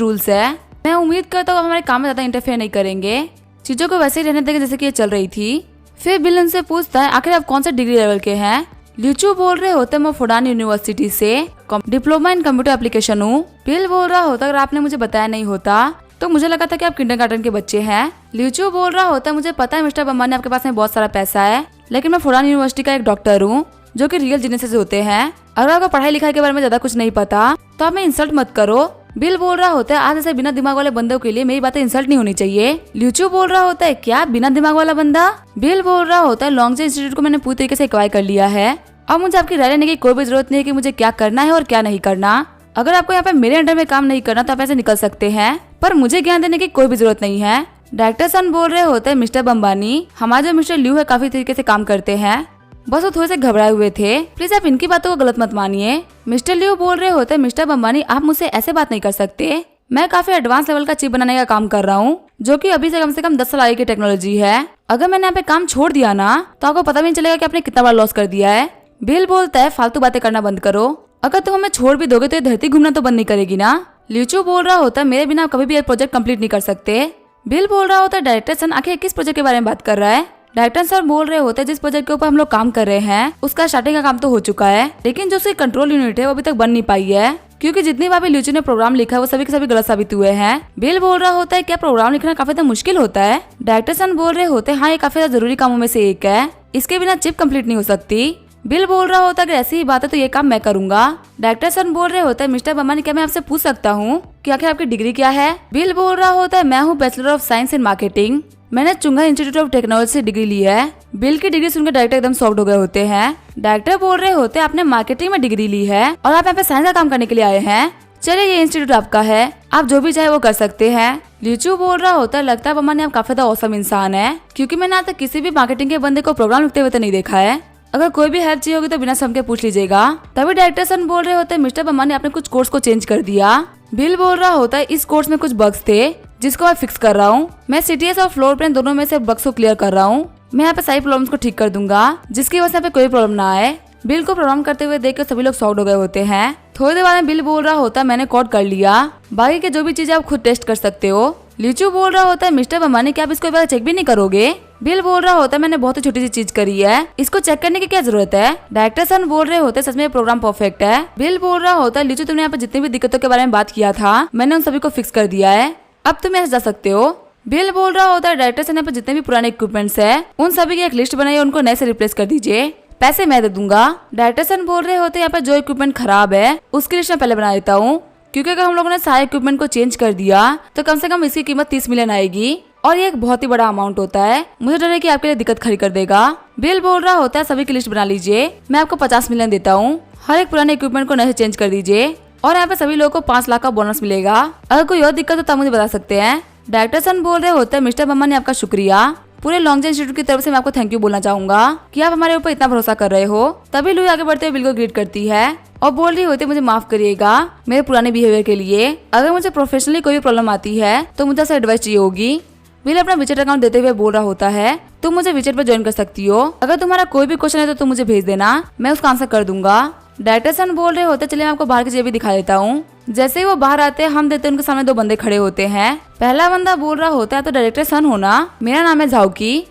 रूल्स है, मैं उम्मीद करता हूँ हमारे काम में ज्यादा इंटरफेयर नहीं करेंगे, चीजों को वैसे ही रहने देंगे जैसे की ये चल रही थी। फिर बिल उनसे पूछता है आखिर आप कौन सा डिग्री लेवल के हैं? ल्यूचू बोल रहे होते मैं फुडान यूनिवर्सिटी से डिप्लोमा इन कंप्यूटर एप्लीकेशन हूँ। बिल बोल रहा होता अगर आपने मुझे बताया नहीं होता तो मुझे लगा था कि आप किंडरगार्टन के बच्चे हैं। ल्यूचू बोल रहा होता मुझे पता है मिस्टर बम्बानी आपके पास में बहुत सारा पैसा है, लेकिन मैं फुडान यूनिवर्सिटी का एक डॉक्टर हूँ जो कि रियल जीनियस होते हैं, अगर आपको पढ़ाई लिखाई के बारे में ज्यादा कुछ नहीं पता तो आप मैं इंसल्ट मत करो। बिल बोल रहा होता है आज ऐसे बिना दिमाग वाले बंदों के लिए मेरी बातें इंसल्ट नहीं होनी चाहिए। ल्यूचू बोल रहा होता है क्या बिना दिमाग वाला बंदा? बिल बोल रहा होता है लॉन्गजिंग इंस्टीट्यूट को मैंने पूरी तरीके से एक्वायर कर लिया है, अब मुझे आपकी राय लेने की कोई भी जरूरत नहीं है कि मुझे क्या करना है और क्या नहीं करना। अगर आपको यहाँ पे मेरे अंडर में काम नहीं करना तो आप ऐसे निकल सकते हैं, पर मुझे ज्ञान देने की कोई भी जरूरत नहीं है। डायरेक्टर सन बोल रहे होते हैं मिस्टर बम्बानी, हमारे जो मिस्टर ल्यू है काफी तरीके से काम करते हैं, बस वो थोड़े से घबराए हुए थे, प्लीज आप इनकी बातों को गलत मत मानिए। मिस्टर ल्यू बोल रहे होते हैं मिस्टर बम्बानी, आप मुझसे ऐसे बात नहीं कर सकते, मैं काफी एडवांस लेवल का चिप बनाने का काम कर रहा हूँ, जो कि अभी से कम 10 साल आगे की टेक्नोलॉजी है। अगर मैंने यहाँ पे काम छोड़ दिया ना तो आपको पता भी नहीं चलेगा कि आपने कितना बड़ा लॉस कर दिया है। बिल बोलता है फालतू बातें करना बंद करो, अगर तुम हमें छोड़ भी दोगे तो ये धरती घूमना तो बंद नहीं करेगी ना। ल्यूचू बोल रहा होता है मेरे बिना आप कभी भी ये प्रोजेक्ट कंप्लीट नहीं कर सकते। बिल बोल रहा होता है डायरेक्टर सन आखिर किस प्रोजेक्ट के बारे में बात कर रहा है। डायरेक्टर सर बोल रहे होते हैं जिस प्रोजेक्ट के ऊपर हम लोग काम कर रहे हैं उसका स्टार्टिंग का काम तो हो चुका है, लेकिन जो उसकी कंट्रोल यूनिट है वो अभी तक बन नहीं पाई है, क्योंकि जितनी बार भी ल्यूचू ने प्रोग्राम लिखा है वो सभी के सभी गलत साबित हुए हैं। बिल बोल रहा होता है क्या प्रोग्राम लिखना काफी ज्यादा मुश्किल होता है। डायरेक्टर सन बोल रहे होते हैं हाँ ये काफी ज्यादा जरूरी कामों में से एक है, इसके बिना चिप कंप्लीट नहीं हो सकती। बिल बोल रहा होता है अगर ऐसी ही बात है तो ये काम मैं करूंगा। डायरेक्टर सन बोल रहे होते हैं मिस्टर बम्बानी क्या मैं आपसे पूछ सकता हूँ कि आखिर आपकी डिग्री क्या है। बिल बोल रहा होता है मैं हूँ bachelor of science in marketing, मैंने चुंगा इंस्टीट्यूट ऑफ टेक्नोलॉजी से डिग्री ली है। बिल की डिग्री सुनकर डायरेक्टर एकदम शॉक्ड हो गए होते हैं। डायरेक्टर बोल रहे होते हैं आपने मार्केटिंग में डिग्री ली है और आप यहाँ पे साइंस का काम करने के लिए आए हैं, चलिए ये इंस्टीट्यूट आपका है, आप जो भी चाहे वो कर सकते हैं। ल्यूचू बोल रहा होता है लगता है बम्बानी आप काफी ज्यादा औसम इंसान है, क्योंकि मैंने आज तक किसी भी मार्केटिंग के बंदे को प्रोग्राम लिखते हुए तो नहीं देखा है, अगर कोई भी हेल्प चाहिए होगी तो बिना शर्म के पूछ लीजिएगा। तभी डायरेक्टर सन बोल रहे होते हैं मिस्टर बम्बानी आपने कुछ कोर्स को चेंज कर दिया। बिल बोल रहा होता है इस कोर्स में कुछ बग्स थे जिसको मैं फिक्स कर रहा हूँ, मैं सीटीएस और फ्लोर प्लान दोनों में से बग्स को क्लियर कर रहा हूँ, मैं यहाँ पे सारी प्रॉब्लम्स को ठीक कर दूंगा जिसकी वजह से यहाँ पे कोई प्रॉब्लम ना आए। बिल को प्रोग्राम करते हुए देख कर सभी लोग शॉक्ड हो गए होते हैं। थोड़ी देर बाद में बिल बोल रहा होता है मैंने कोड कर लिया, बाकी के जो भी चीजें आप खुद टेस्ट कर सकते हो। ल्यूचू बोल रहा होता है मिस्टर बम्बानी क्या आप इसको एक बार चेक भी नहीं करोगे। बिल बोल रहा होता है मैंने बहुत ही छोटी सी चीज करी है, इसको चेक करने की क्या जरूरत है। डायरेक्टर सन बोल रहे होते सच में प्रोग्राम परफेक्ट है। बिल बोल रहा होता है ल्यूचू तुमने यहाँ पे जितनी भी दिक्कतों के बारे में बात किया था मैंने उन सभी को फिक्स कर दिया है, अब तुम यहाँ जा सकते हो। बिल बोल रहा होता है डायरेक्टर सन यहाँ पे जितने भी पुराने इक्विपमेंट्स है उन सभी की एक लिस्ट बनाई है, उनको नए से रिप्लेस कर दीजिए, पैसे मैं दे दूंगा। डायरेक्टर सन बोल रहे होते हैं यहाँ पे जो इक्विपमेंट खराब है उसकी लिस्ट मैं पहले बना देता हूँ, क्योंकि अगर हम लोगों ने सारे इक्विपमेंट को चेंज कर दिया तो कम से कम इसकी कीमत 30 मिलियन आएगी और ये एक बहुत ही बड़ा अमाउंट होता है, मुझे डर है कि आपके लिए दिक्कत खड़ी कर देगा। बिल बोल रहा होता है सभी की लिस्ट बना लीजिए, मैं आपको 50 मिलियन देता हूँ, हर एक पुराने इक्विपमेंट को नए से चेंज कर दीजिए और यहाँ पे सभी लोगों को 5 लाख का बोनस मिलेगा। अगर कोई और दिक्कत हो तो मुझे बता सकते हैं। डायरेक्टर सन बोल रहे होते हैं मिस्टर बम्बानी आपका शुक्रिया, पूरे लॉन्गजन इंस्टीट्यूट की तरफ से मैं आपको थैंक यू बोलना चाहूंगा कि आप हमारे ऊपर इतना भरोसा कर रहे हो। तभी लुई आगे बढ़ते हुए बिल को ग्रीट करती है और बोल रही होती है मुझे माफ करिएगा मेरे पुराने बिहेवियर के लिए, अगर मुझे प्रोफेशनली कोई भी प्रॉब्लम आती है तो मुझे ऐसा एडवाइस चाहिए होगी। बिल अपना विचेट अकाउंट देते हुए बोल रहा होता है तुम मुझे विचेट पर ज्वाइन कर सकती हो, अगर तुम्हारा कोई भी क्वेश्चन है तो तुम मुझे भेज देना, मैं उसका आंसर कर दूंगा। डायरेक्टर सन बोल रहे होते चलिए मैं आपको बाहर की चीजें भी दिखा देता हूँ। जैसे ही वो बाहर आते हैं हम देते उनके सामने 2 बंदे खड़े होते हैं। पहला बंदा बोल रहा होता है तो डायरेक्टर सन होना, मेरा नाम है झाओकी,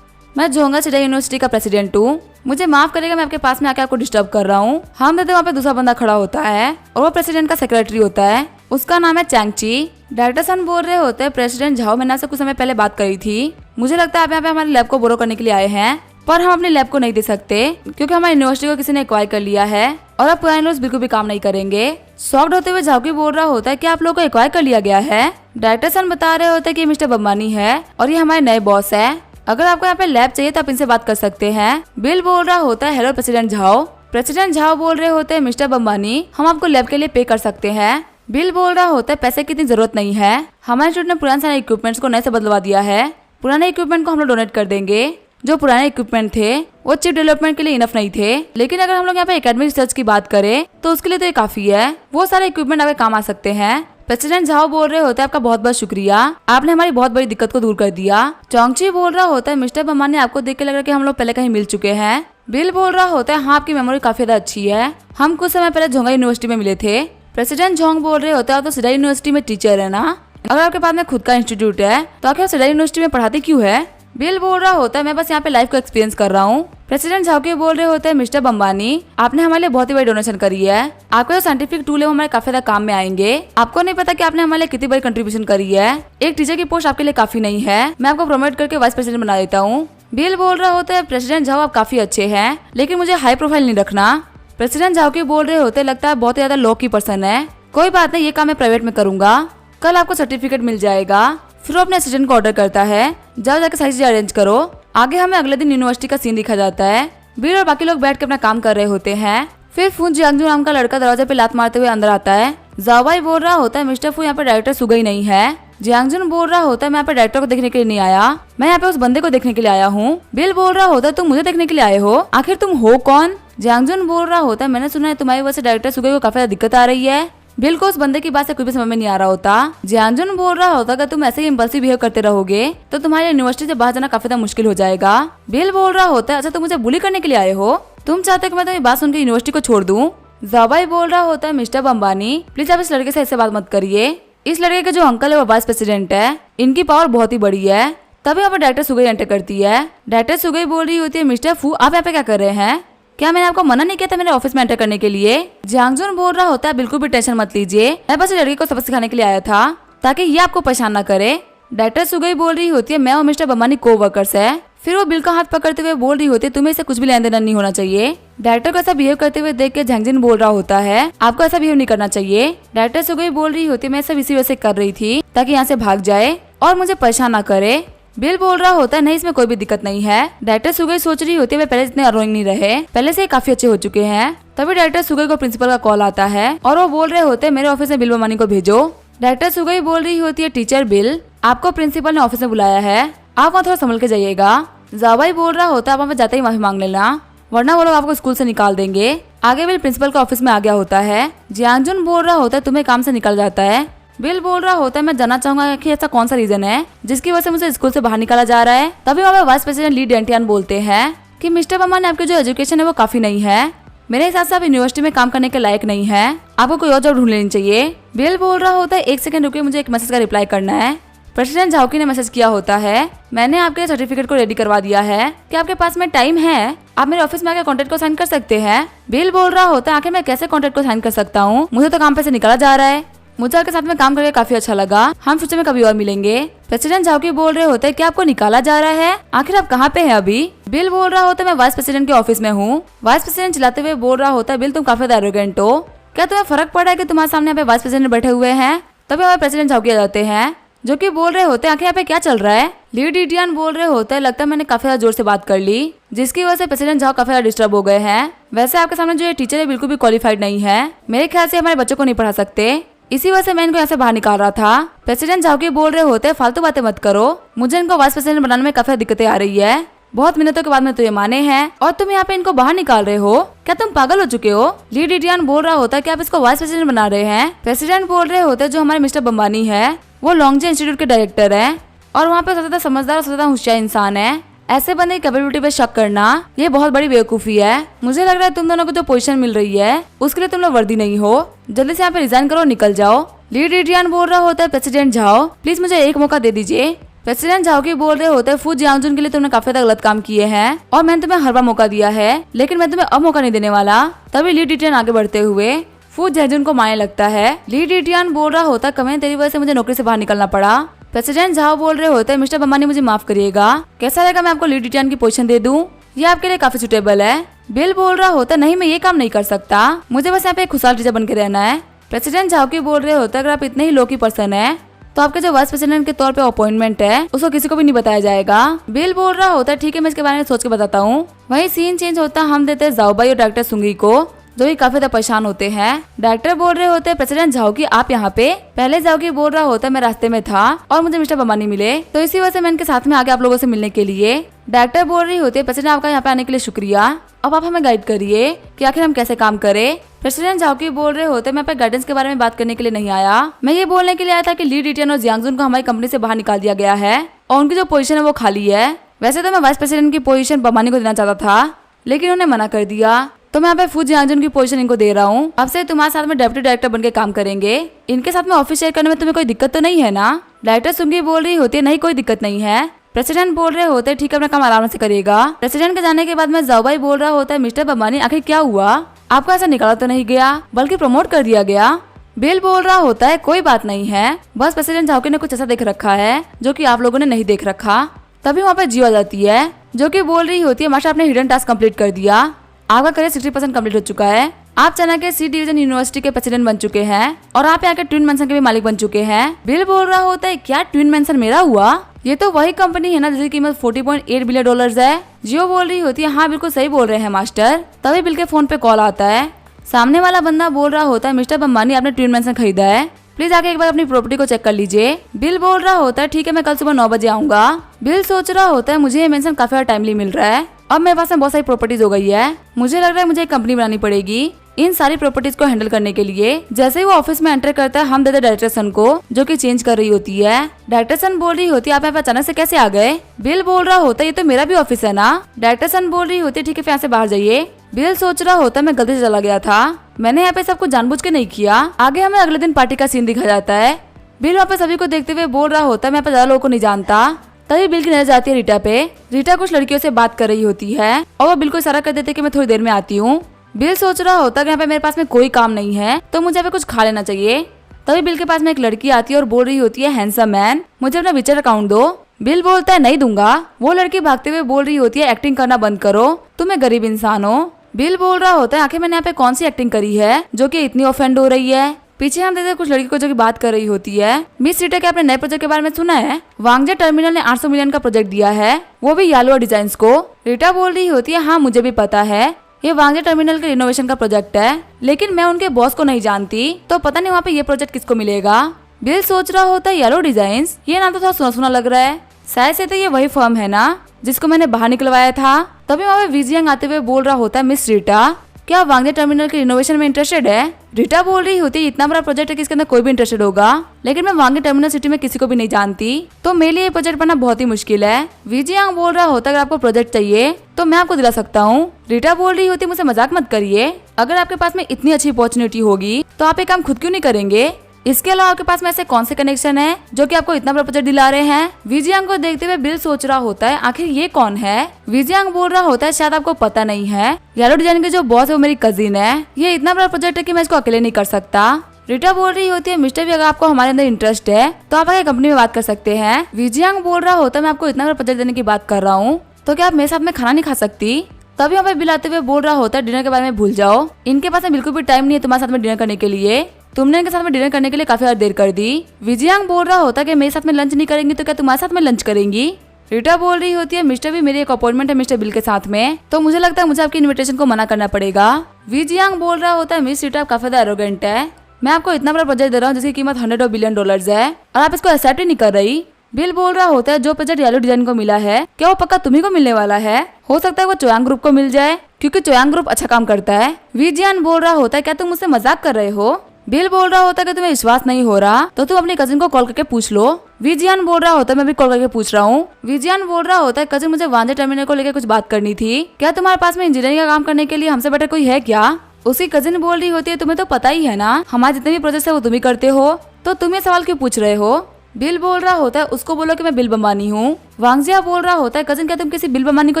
मैं जोंगा सिडा यूनिवर्सिटी का प्रेसिडेंट हूँ, मुझे माफ करेगा मैं आपके पास में आके आपको डिस्टर्ब कर रहा हूँ। हम देते वहाँ पे दूसरा बंदा खड़ा होता है और वो प्रेसिडेंट का सेक्रेटरी होता है, उसका नाम है चैंगची। डायरेक्टर सन बोल रहे होते हैं प्रेसिडेंट झाओ मैंने आपसे कुछ समय पहले बात करी थी, मुझे लगता है आप यहाँ पे हमारे लैब को बोरो करने के लिए आए हैं, पर हम अपने लैब को नहीं दे सकते क्योंकि हमारी यूनिवर्सिटी को किसी ने एक्वायर कर लिया है और अब पुराने लोग बिल्कुल भी काम नहीं करेंगे। शॉक्ड होते हुए झाओकी बोल रहा होता है कि आप लोगों को एक्वायर कर लिया गया है। डायरेक्टर सन बता रहे होते हैं कि मिस्टर बम्बानी है और ये हमारे नए बॉस है, अगर आपको यहाँ पे लैब चाहिए तो आप इनसे बात कर सकते हैं। बिल बोल रहा होता है hello president Zhao. President Zhao बोल रहे होते हैं मिस्टर बम्बानी हम आपको लैब के लिए पे कर सकते हैं। बिल बोल रहा होता है पैसे की इतनी जरूरत नहीं है, हमारे इंस्टीट्यूट ने पुराने सारे इक्विपमेंट्स को नए से बदलवा दिया है, पुराने इक्विपमेंट को हम लोग डोनेट कर देंगे। जो पुराने इक्विपमेंट थे वो चिप डेवलपमेंट के लिए इनफ नहीं थे, लेकिन अगर हम लोग यहाँ पे एकेडमिक रिसर्च की बात करें तो उसके लिए तो ये काफी है, वो सारे इक्विपमेंट आपके काम आ सकते हैं। प्रेसिडेंट झाओ बोल रहे होते हैं आपका बहुत बहुत शुक्रिया, आपने हमारी बहुत बड़ी दिक्कत को दूर कर दिया। चौंगची बोल रहा होता है मिस्टर बम्बानी आपको देख के लग रहा है कि हम लोग पहले कहीं मिल चुके हैं। बिल बोल रहा होता है हाँ आपकी मेमोरी काफी ज्यादा अच्छी है, हम कुछ समय पहले झोंगा यूनिवर्सिटी में मिले थे। प्रेसिडेंट झोंग बोल रहे होते हैं आप तो सिडा यूनिवर्सिटी में टीचर है ना, अगर आपके पास में खुद का इंस्टीट्यूट है तो आखिर सिडा यूनिवर्सिटी में पढ़ाते क्यों है। बिल बोल रहा होता है मैं बस यहाँ पे लाइफ को एक्सपीरियंस कर रहा हूँ। प्रेसिडेंट झाओकी बोल रहे होते हैं मिस्टर बम्बानी आपने हमारे लिए बहुत ही बड़ी डोनेशन करी है, आपके जो साइंटिफिक टूल है वो हमारे काफी ज्यादा काम में आएंगे, आपको नहीं पता कि आपने हमारे लिए कितनी बड़ी कंट्रीब्यूशन करी है, एक टीचर की पोस्ट आपके लिए काफी नहीं है, मैं आपको प्रमोट करके वाइस प्रेसिडेंट बना देता हूँ। बिल बोल रहा होता है प्रेसिडेंट झाओ आप काफी अच्छे हैं लेकिन मुझे हाई प्रोफाइल नहीं रखना। प्रेसिडेंट झाओकी बोल रहे होते लगता है बहुत ज्यादा लो की पर्सन है, कोई बात नहीं ये काम मैं प्राइवेट में करूंगा, कल आपको सर्टिफिकेट मिल जाएगा। फिर वो अपने असिस्टेंट को ऑर्डर करता है जाओ जाके सारी चीजें अरेंज करो। आगे हमें अगले दिन यूनिवर्सिटी का सीन दिखा जाता है, बिल और बाकी लोग बैठ के अपना काम कर रहे होते हैं। फिर फून जियांगजू नाम का लड़का दरवाजे पे लात मारते हुए अंदर आता है। जाओबाई बोल रहा होता है मिस्टर फू यहाँ पे डायरेक्टर सुगई नहीं है। जियांगजुन बोल रहा होता है मैं यहाँ पे डायरेक्टर को देखने के लिए नहीं आया, मैं यहाँ पे उस बंदे को देखने के लिए आया हूँ। बिल बोल रहा होता है तुम मुझे देखने के लिए आए हो, आखिर तुम हो कौन? जियांगजुन बोल रहा होता है मैंने सुना है तुम्हारी वजह से डायरेक्टर सुगई को काफी ज्यादा दिक्कत आ रही है। बिल को उस बंदे की बात से कुछ भी समझ में नहीं आ रहा होता। जियांगजुन बोल रहा होता अगर तुम ऐसे ही इम्पल्सिव बिहेव करते रहोगे तो तुम्हारी यूनिवर्सिटी से बाहर जाना काफी ज्यादा मुश्किल हो जाएगा। बिल बोल रहा होता है अच्छा तुम मुझे बुली करने के लिए आए हो, तुम चाहते हो कि मैं तुम्हारी बात सुनकर यूनिवर्सिटी को छोड़ दूं? जाओबाई बोल रहा होता है मिस्टर बम्बानी प्लीज आप इस लड़के से ऐसे बात मत करिए, इस लड़के के जो अंकल है वो वाइस प्रेसिडेंट है, इनकी पावर बहुत ही बड़ी है। तभी यहाँ पर डायरेक्टर सुगई एंटर करती है। डायरेक्टर सुगई बोल रही होती है मिस्टर फू आप यहाँ पे क्या कर रहे हैं, क्या मैंने आपको मना नहीं किया था मेरे ऑफिस में एंटर करने के लिए? जियांगजुन बोल रहा होता है बिल्कुल भी टेंशन मत लीजिए, मैं बस लड़के को सबक सिखाने के लिए आया था ताकि ये आपको परेशान ना करे। डायरेक्टर सुगई बोल रही होती है मैं और मिस्टर बम्बानी को वर्कर्स है। फिर वो बिल का हाथ पकड़ते हुए बोल रही होती है तुम्हें इसे कुछ भी लेन देना नहीं होना चाहिए। डायरेक्टर को ऐसा बिहेव करते हुए देख के जियांगजुन बोल रहा होता है आपको ऐसा बिहेव नहीं करना चाहिए। डायरेक्टर सुगई बोल रही होती है मैं सब इसी वजह से कर रही थी ताकि यहाँ से भाग जाए और मुझे परेशान ना करे। बिल बोल रहा होता है नहीं इसमें कोई भी दिक्कत नहीं है। डायरेक्टर सुगई सोच रही होती है वे पहले इतने अरोइंग नहीं रहे, पहले से काफी अच्छे हो चुके हैं। तभी डायरेक्टर सुगई को प्रिंसिपल का कॉल आता है और वो बोल रहे होते हैं मेरे ऑफिस में बिल बम्बानी को भेजो। डायरेक्टर सुगई बोल रही होती है टीचर बिल आपको प्रिंसिपल ने ऑफिस में बुलाया है, आप वहाँ थोड़ा संभल के जाइएगा। जाओबाई बोल रहा होता है आप वहाँ जाते ही माफी मांग लेना वरना वो लोग आपको स्कूल से निकाल देंगे। आगे बिल प्रिंसिपल का ऑफिस में आ गया होता है। जियांगजुन बोल रहा होता है तुम्हें काम से निकल जाता है। बिल बोल रहा होता है मैं जानना चाहूंगा कि ऐसा कौन सा रीजन है जिसकी वजह से मुझे स्कूल से बाहर निकाला जा रहा है। तभी वहाँ वाइस प्रेसिडेंट ली डेंटियान बोलते हैं कि मिस्टर बम्बानी आपकी जो एजुकेशन है वो काफी नहीं है, मेरे हिसाब से आप यूनिवर्सिटी में काम करने के लायक नहीं है, आपको कोई और जॉब ढूंढ लेनी चाहिए। बिल बोल रहा होता है एक सेकंड रुकिए मुझे एक मैसेज का रिप्लाई करना है। प्रेसिडेंट झाओकी ने मैसेज किया होता है मैंने आपके सर्टिफिकेट को रेडी करवा दिया है, क्या आपके पास में टाइम है, आप मेरे ऑफिस में आकर कॉन्ट्रैक्ट को साइन कर सकते हैं। बिल बोल रहा होता है आखिर मैं कैसे कॉन्ट्रैक्ट को साइन कर सकता हूँ, मुझे तो काम पे से निकाला जा रहा है, मुझे आपके साथ में काम करके काफी अच्छा लगा, हम फ्यूचर में कभी और मिलेंगे। प्रेसिडेंट झाओकी बोल रहे होते हैं क्या आपको निकाला जा रहा है, आखिर आप कहाँ पे हैं अभी? बिल बोल रहा होता है मैं वाइस प्रेसिडेंट के ऑफिस में हूँ। वाइस प्रेसिडेंट चिल्लाते हुए बोल रहा होता है बिल तुम काफी एरोगेंट हो, क्या तुम्हें फर्क पड़ा है कि तुम्हारे सामने यहाँ पे वाइस प्रेसिडेंट बैठे हुए हैं? तभी हमारे प्रेसिडेंट झाओकी आ जाते हैं जो कि बोल रहे होते हैं आखिर यहाँ पे क्या चल रहा है। ली डिडियान बोल रहे होते हैं लगता है मैंने काफी ज्यादा जोर से बात कर ली जिसकी वजह से प्रेसिडेंट झाओ काफी ज्यादा डिस्टर्ब हो गए हैं। वैसे आपके सामने जो ये टीचर है बिल्कुल भी क्वालिफाइड नहीं है, मेरे ख्याल से हमारे बच्चों को नहीं पढ़ा सकते, इसी वजह से मैं इनको यहाँ से बाहर निकाल रहा था। प्रेसिडेंट झाओकी बोल रहे होते हैं फालतू बातें मत करो, मुझे इनको वाइस प्रेसिडेंट बनाने में काफी दिक्कतें आ रही है, बहुत मिनटों के बाद में तो ये माने हैं और तुम यहाँ पे इनको बाहर निकाल रहे हो, क्या तुम पागल हो चुके हो? ली डिडियान बोल रहा होता है कि आप इसको वाइस प्रेसिडेंट बना रहे हैं। प्रेसिडेंट बोल रहे होते हैं जो हमारे मिस्टर बम्बानी है वो लॉन्गजे इंस्टीट्यूट के डायरेक्टर है और वहाँ पे सबसे ज्यादा समझदार और सबसे ज्यादा होशियार इंसान है, ऐसे बंदे की कैपेबिलिटी पे शक करना ये बहुत बड़ी बेवकूफी है। मुझे लग रहा है तुम दोनों को जो पोजीशन मिल रही है उसके लिए तुम लोग वर्दी नहीं हो, जल्दी से यहाँ पे रिजाइन करो और निकल जाओ। ली डिडियान बोल रहा होता है प्रेसिडेंट झाओ प्लीज मुझे एक मौका दे दीजिए। प्रेसिडेंट झाओकी बोल रहे होते हैं फू जियांगजुन के लिए तुमने काफी ज्यादा गलत काम किए हैं और मैंने तुम्हें हर बार मौका दिया है लेकिन मैं तुम्हें अब मौका नहीं देने वाला। तभी ली डिडियान आगे बढ़ते हुए फू जियांगजुन को मारने लगता है। ली डिडियान बोल रहा होता है कमें तेरी वजह से मुझे नौकरी से बाहर निकलना पड़ा। प्रेसिडेंट झाओ बोल रहे होते हैं मिस्टर बम्बानी मुझे माफ करिएगा, कैसा रहेगा मैं आपको ली डिडियान की पोजीशन दे दूं, ये आपके लिए काफी सुटेबल है। बिल बोल रहा होता है नहीं मैं ये काम नहीं कर सकता, मुझे बस यहाँ पे एक खुशहाल टीचर बन के रहना है। प्रेसिडेंट झाओकी बोल रहे होते हैं अगर आप इतने ही लो की पर्सन है तो आपके जो वाइस प्रेसिडेंट के तौर पे अपॉइंटमेंट है उसको किसी को भी नहीं बताया जाएगा। बिल बोल रहा होता है ठीक है मैं इसके बारे में सोच के बताता हूँ। वही सीन चेंज होता है, हम देते हैं जाओबाई और डायरेक्टर सुंगी को जो ही काफी ज्यादा परेशान होते हैं। डायरेक्टर बोल रहे होते हैं प्रेसिडेंट झाओकी आप यहाँ पे, पहले झाओकी बोल रहा होता है मैं रास्ते में था और मुझे मिस्टर बम्बानी मिले तो इसी वजह से मैं इनके साथ में आगे आप लोगों से मिलने के लिए। डायरेक्टर बोल रही होती है प्रेसिडेंट आपका यहाँ पे आने के लिए शुक्रिया, अब आप हमें गाइड करिए कि आखिर हम कैसे काम करें। प्रेसिडेंट झाओकी बोल रहे होते मैं अपने गाइडेंस के बारे में बात करने के लिए नहीं आया, मैं ये बोलने के लिए आया था कि ली डिडियान और जियांगजुन को हमारी कंपनी से बाहर निकाल दिया गया है और उनकी जो पोजीशन है वो खाली है। वैसे तो मैं वाइस प्रेसिडेंट की पोजीशन बम्बानी को देना चाहता था लेकिन उन्होंने मना कर दिया, तो मैं यहाँ पे फू जियांगजुन की पोजीशन इनको दे रहा हूँ। अब से तुम्हारे साथ में डेप्यूटी डायरेक्टर बन के काम करेंगे, इनके साथ में ऑफिस शेयर करने में तुम्हें कोई दिक्कत तो नहीं है ना? डायरेक्टर सुंगी बोल रही होती है नहीं कोई दिक्कत नहीं है। प्रेसिडेंट बोल रहे होते ठीक है अपना काम आराम से करेगा। प्रेसिडेंट के जाने के बाद में जाओबाई बोल रहा होता है मिस्टर बम्बानी आखिर क्या हुआ, आपको ऐसा निकाला तो नहीं गया बल्कि प्रमोट कर दिया गया। बिल बोल रहा होता है कोई बात नहीं है, बस प्रेसिडेंट झाओकी ने कुछ ऐसा देख रखा है जो कि आप लोगों ने नहीं देख रखा। तभी वहाँ पे जियो आ जाती है जो कि बोल रही होती है मास्टर आपने हिडन टास्क कंप्लीट कर दिया, आपका करियर 60% कंप्लीट हो चुका है, आप चना के सी डिवीजन यूनिवर्सिटी के प्रेसिडेंट बन चुके हैं और आप यहाँ के ट्विन मेंशन के भी मालिक बन चुके हैं। बिल बोल रहा होता है क्या ट्विन मेंशन मेरा हुआ, ये तो वही कंपनी है ना जिसकी कीमत $40.8 बिलियन है। जियो बोल रही होती है हाँ बिल्कुल सही बोल रहे हैं मास्टर। तभी बिल के फोन पे कॉल आता है। सामने वाला बंदा बोल रहा होता है, मिस्टर अंबानी आपने ट्विन मैंशन खरीदा है, प्लीज आके एक बार अपनी प्रॉपर्टी को चेक कर लीजिए। बिल बोल रहा होता है ठीक है मैं कल सुबह 9 बजे आऊंगा। बिल सोच रहा होता है मुझे ये मेंशन काफी ज्यादा टाइमली मिल रहा है, अब मेरे पास में बहुत सारी प्रॉपर्टीज हो गई है, मुझे लग रहा है मुझे एक कंपनी बनानी पड़ेगी इन सारी प्रॉपर्टीज को हैंडल करने के लिए। जैसे ही वो ऑफिस में एंटर करता है हम देते डायरेक्टर सन को, जो कि चेंज कर रही होती है। डायरेक्टर सन बोल रही होती है आप यहाँ पे अचानक से कैसे आ गए। बिल बोल रहा होता है ये तो मेरा भी ऑफिस है ना। डायरेक्टर सन बोल रही होती है ठीक है फिर यहाँ से बाहर जाइए। बिल सोच रहा होता है मैं गलती से चला गया था, मैंने यहाँ पे सब कुछ जानबूझ के नहीं किया। आगे हमें अगले दिन पार्टी का सीन दिखा जाता है। बिल वहाँ पे सभी को देखते हुए बोल रहा होता है मैं यहाँ पे ज्यादा लोगों को नहीं जानता। तभी बिल की नजर जाती है रीटा पे। रीटा कुछ लड़कियों से बात कर रही होती है और वो बिल को इशारा कर देते कि मैं थोड़ी देर में आती हूँ। बिल सोच रहा होता है यहाँ पे मेरे पास में कोई काम नहीं है तो मुझे यहाँ पे कुछ खा लेना चाहिए। तभी बिल के पास में एक लड़की आती है और बोल रही होती है हैंडसम मैन मुझे अपना विचर अकाउंट दो। बिल बोलता है नहीं दूंगा। वो लड़की भागते हुए बोल रही होती है एक्टिंग करना बंद करो, तुम एक गरीब इंसान हो। बिल बोल रहा होता है आखिर मैंने यहाँ पे कौन सी एक्टिंग करी है जो कि इतनी ऑफेंड हो रही है। पीछे हम देखते कुछ लड़की को जो की बात कर रही होती है। मिस रीटा के अपने नए प्रोजेक्ट के बारे में सुना है, वांगजे टर्मिनल ने 800 मिलियन का प्रोजेक्ट दिया है, वो भी येलो डिजाइन को। रीटा बोल रही होती है हाँ मुझे भी पता है ये वांगजे टर्मिनल के रिनोवेशन का प्रोजेक्ट है, लेकिन मैं उनके बॉस को नहीं जानती तो पता नहीं वहाँ पे ये प्रोजेक्ट किसको मिलेगा। बिल सोच रहा होता है येलो डिजाइन, ये नाम तो थोड़ा सुना सुना लग रहा है, शायद से तो ये वही फर्म है ना जिसको मैंने बाहर निकलवाया था। तभी वहाँ पे विजियंग आते हुए बोल रहा होता है मिस रीटा क्या वांगजे टर्मिनल के रिनोवेशन में इंटरेस्टेड है। रीटा बोल रही होती है इतना बड़ा प्रोजेक्ट है कि इसके अंदर कोई भी इंटरेस्टेड होगा, लेकिन मैं वांगजे टर्मिनल सिटी में किसी को भी नहीं जानती तो मेरे लिए ये प्रोजेक्ट बनना बहुत ही मुश्किल है। विजियंग बोल रहा होता है अगर आपको प्रोजेक्ट चाहिए तो मैं आपको दिला सकता हूँ। रीटा बोल रही होती है मुझसे मजाक मत करिए, अगर आपके पास में इतनी अच्छी अपॉर्चुनिटी होगी तो आप ये काम खुद क्यों नहीं करेंगे। इसके अलावा आपके पास में ऐसे कौन से कनेक्शन है जो कि आपको इतना बड़ा प्रोजेक्ट दिला रहे हैं। विजियंग को देखते हुए बिल सोच रहा होता है आखिर ये कौन है। विजियंग बोल रहा होता है शायद आपको पता नहीं है, येलो डिजाइन के जो बॉस है वो मेरी कजिन है, ये इतना बड़ा प्रोजेक्ट है कि मैं इसको अकेले नहीं कर सकता। रीटा बोल रही होती है मिस्टर भी अगर आपको हमारे अंदर इंटरेस्ट है तो आप आगे कंपनी में बात कर सकते हैं। विजियंग बोल रहा होता है मैं आपको इतना बड़ा प्रोजेक्ट देने की बात कर रहा हूँ तो क्या आप मेरे साथ में खाना नहीं खा सकती। तभी हमें बिल आते हुए बोल रहा होता है डिनर के बारे में भूल जाओ, इनके पास में बिल्कुल भी टाइम नहीं है तुम्हारे साथ में डिनर करने के लिए, तुमने इनके साथ में डिनर करने के लिए काफी देर कर दी। विजियंग बोल रहा होता है कि मेरे साथ में लंच नहीं करेंगी तो क्या तुम्हारे साथ में लंच करेंगी। रीटा बोल रही होती है मिस्टर भी मेरी एक अपॉइंटमेंट है मिस्टर बिल के साथ में तो मुझे लगता है मुझे आपकी इनविटेशन को मना करना पड़ेगा। विजियंग बोल रहा होता है मिस रीटा काफी एरोगेंट है, मैं आपको इतना बड़ा प्रोजेक्ट दे रहा हूँ जिसकी कीमत $100 बिलियन है और आप इसको एक्सेप्ट ही नहीं कर रही। बिल बोल रहा होता है जो प्रोजेक्ट येलो डिजाइन को मिला है क्या वो पक्का तुम्ही को मिलने वाला है, हो सकता है वो चोयांग ग्रुप को मिल जाए क्योंकि चोयांग ग्रुप अच्छा काम करता है। विजियन बोल रहा होता है क्या तुम मुझसे मजाक कर रहे हो। बिल बोल रहा होता है कि तुम्हें विश्वास नहीं हो रहा तो तुम अपनी कजिन को कॉल करके पूछ लो। विजियन बोल रहा होता है मैं भी कॉल करके पूछ रहा हूँ। विजियन बोल रहा होता है कजिन मुझे वांजे टर्मिनल को लेकर कुछ बात करनी थी, क्या तुम्हारे पास में इंजीनियरिंग का काम करने के लिए हमसे बेटर कोई है क्या। उसकी कजिन बोल रही होती है तुम्हें तो पता ही है ना हमारे जितने भी प्रोजेक्ट है वो तुम ही करते हो तो तुम ये सवाल क्यों पूछ रहे हो। बिल बोल रहा होता है उसको बोलो कि मैं बिल बम्बानी हूँ। वांगजिया बोल रहा होता है कजिन क्या तुम किसी बिल बम्बानी को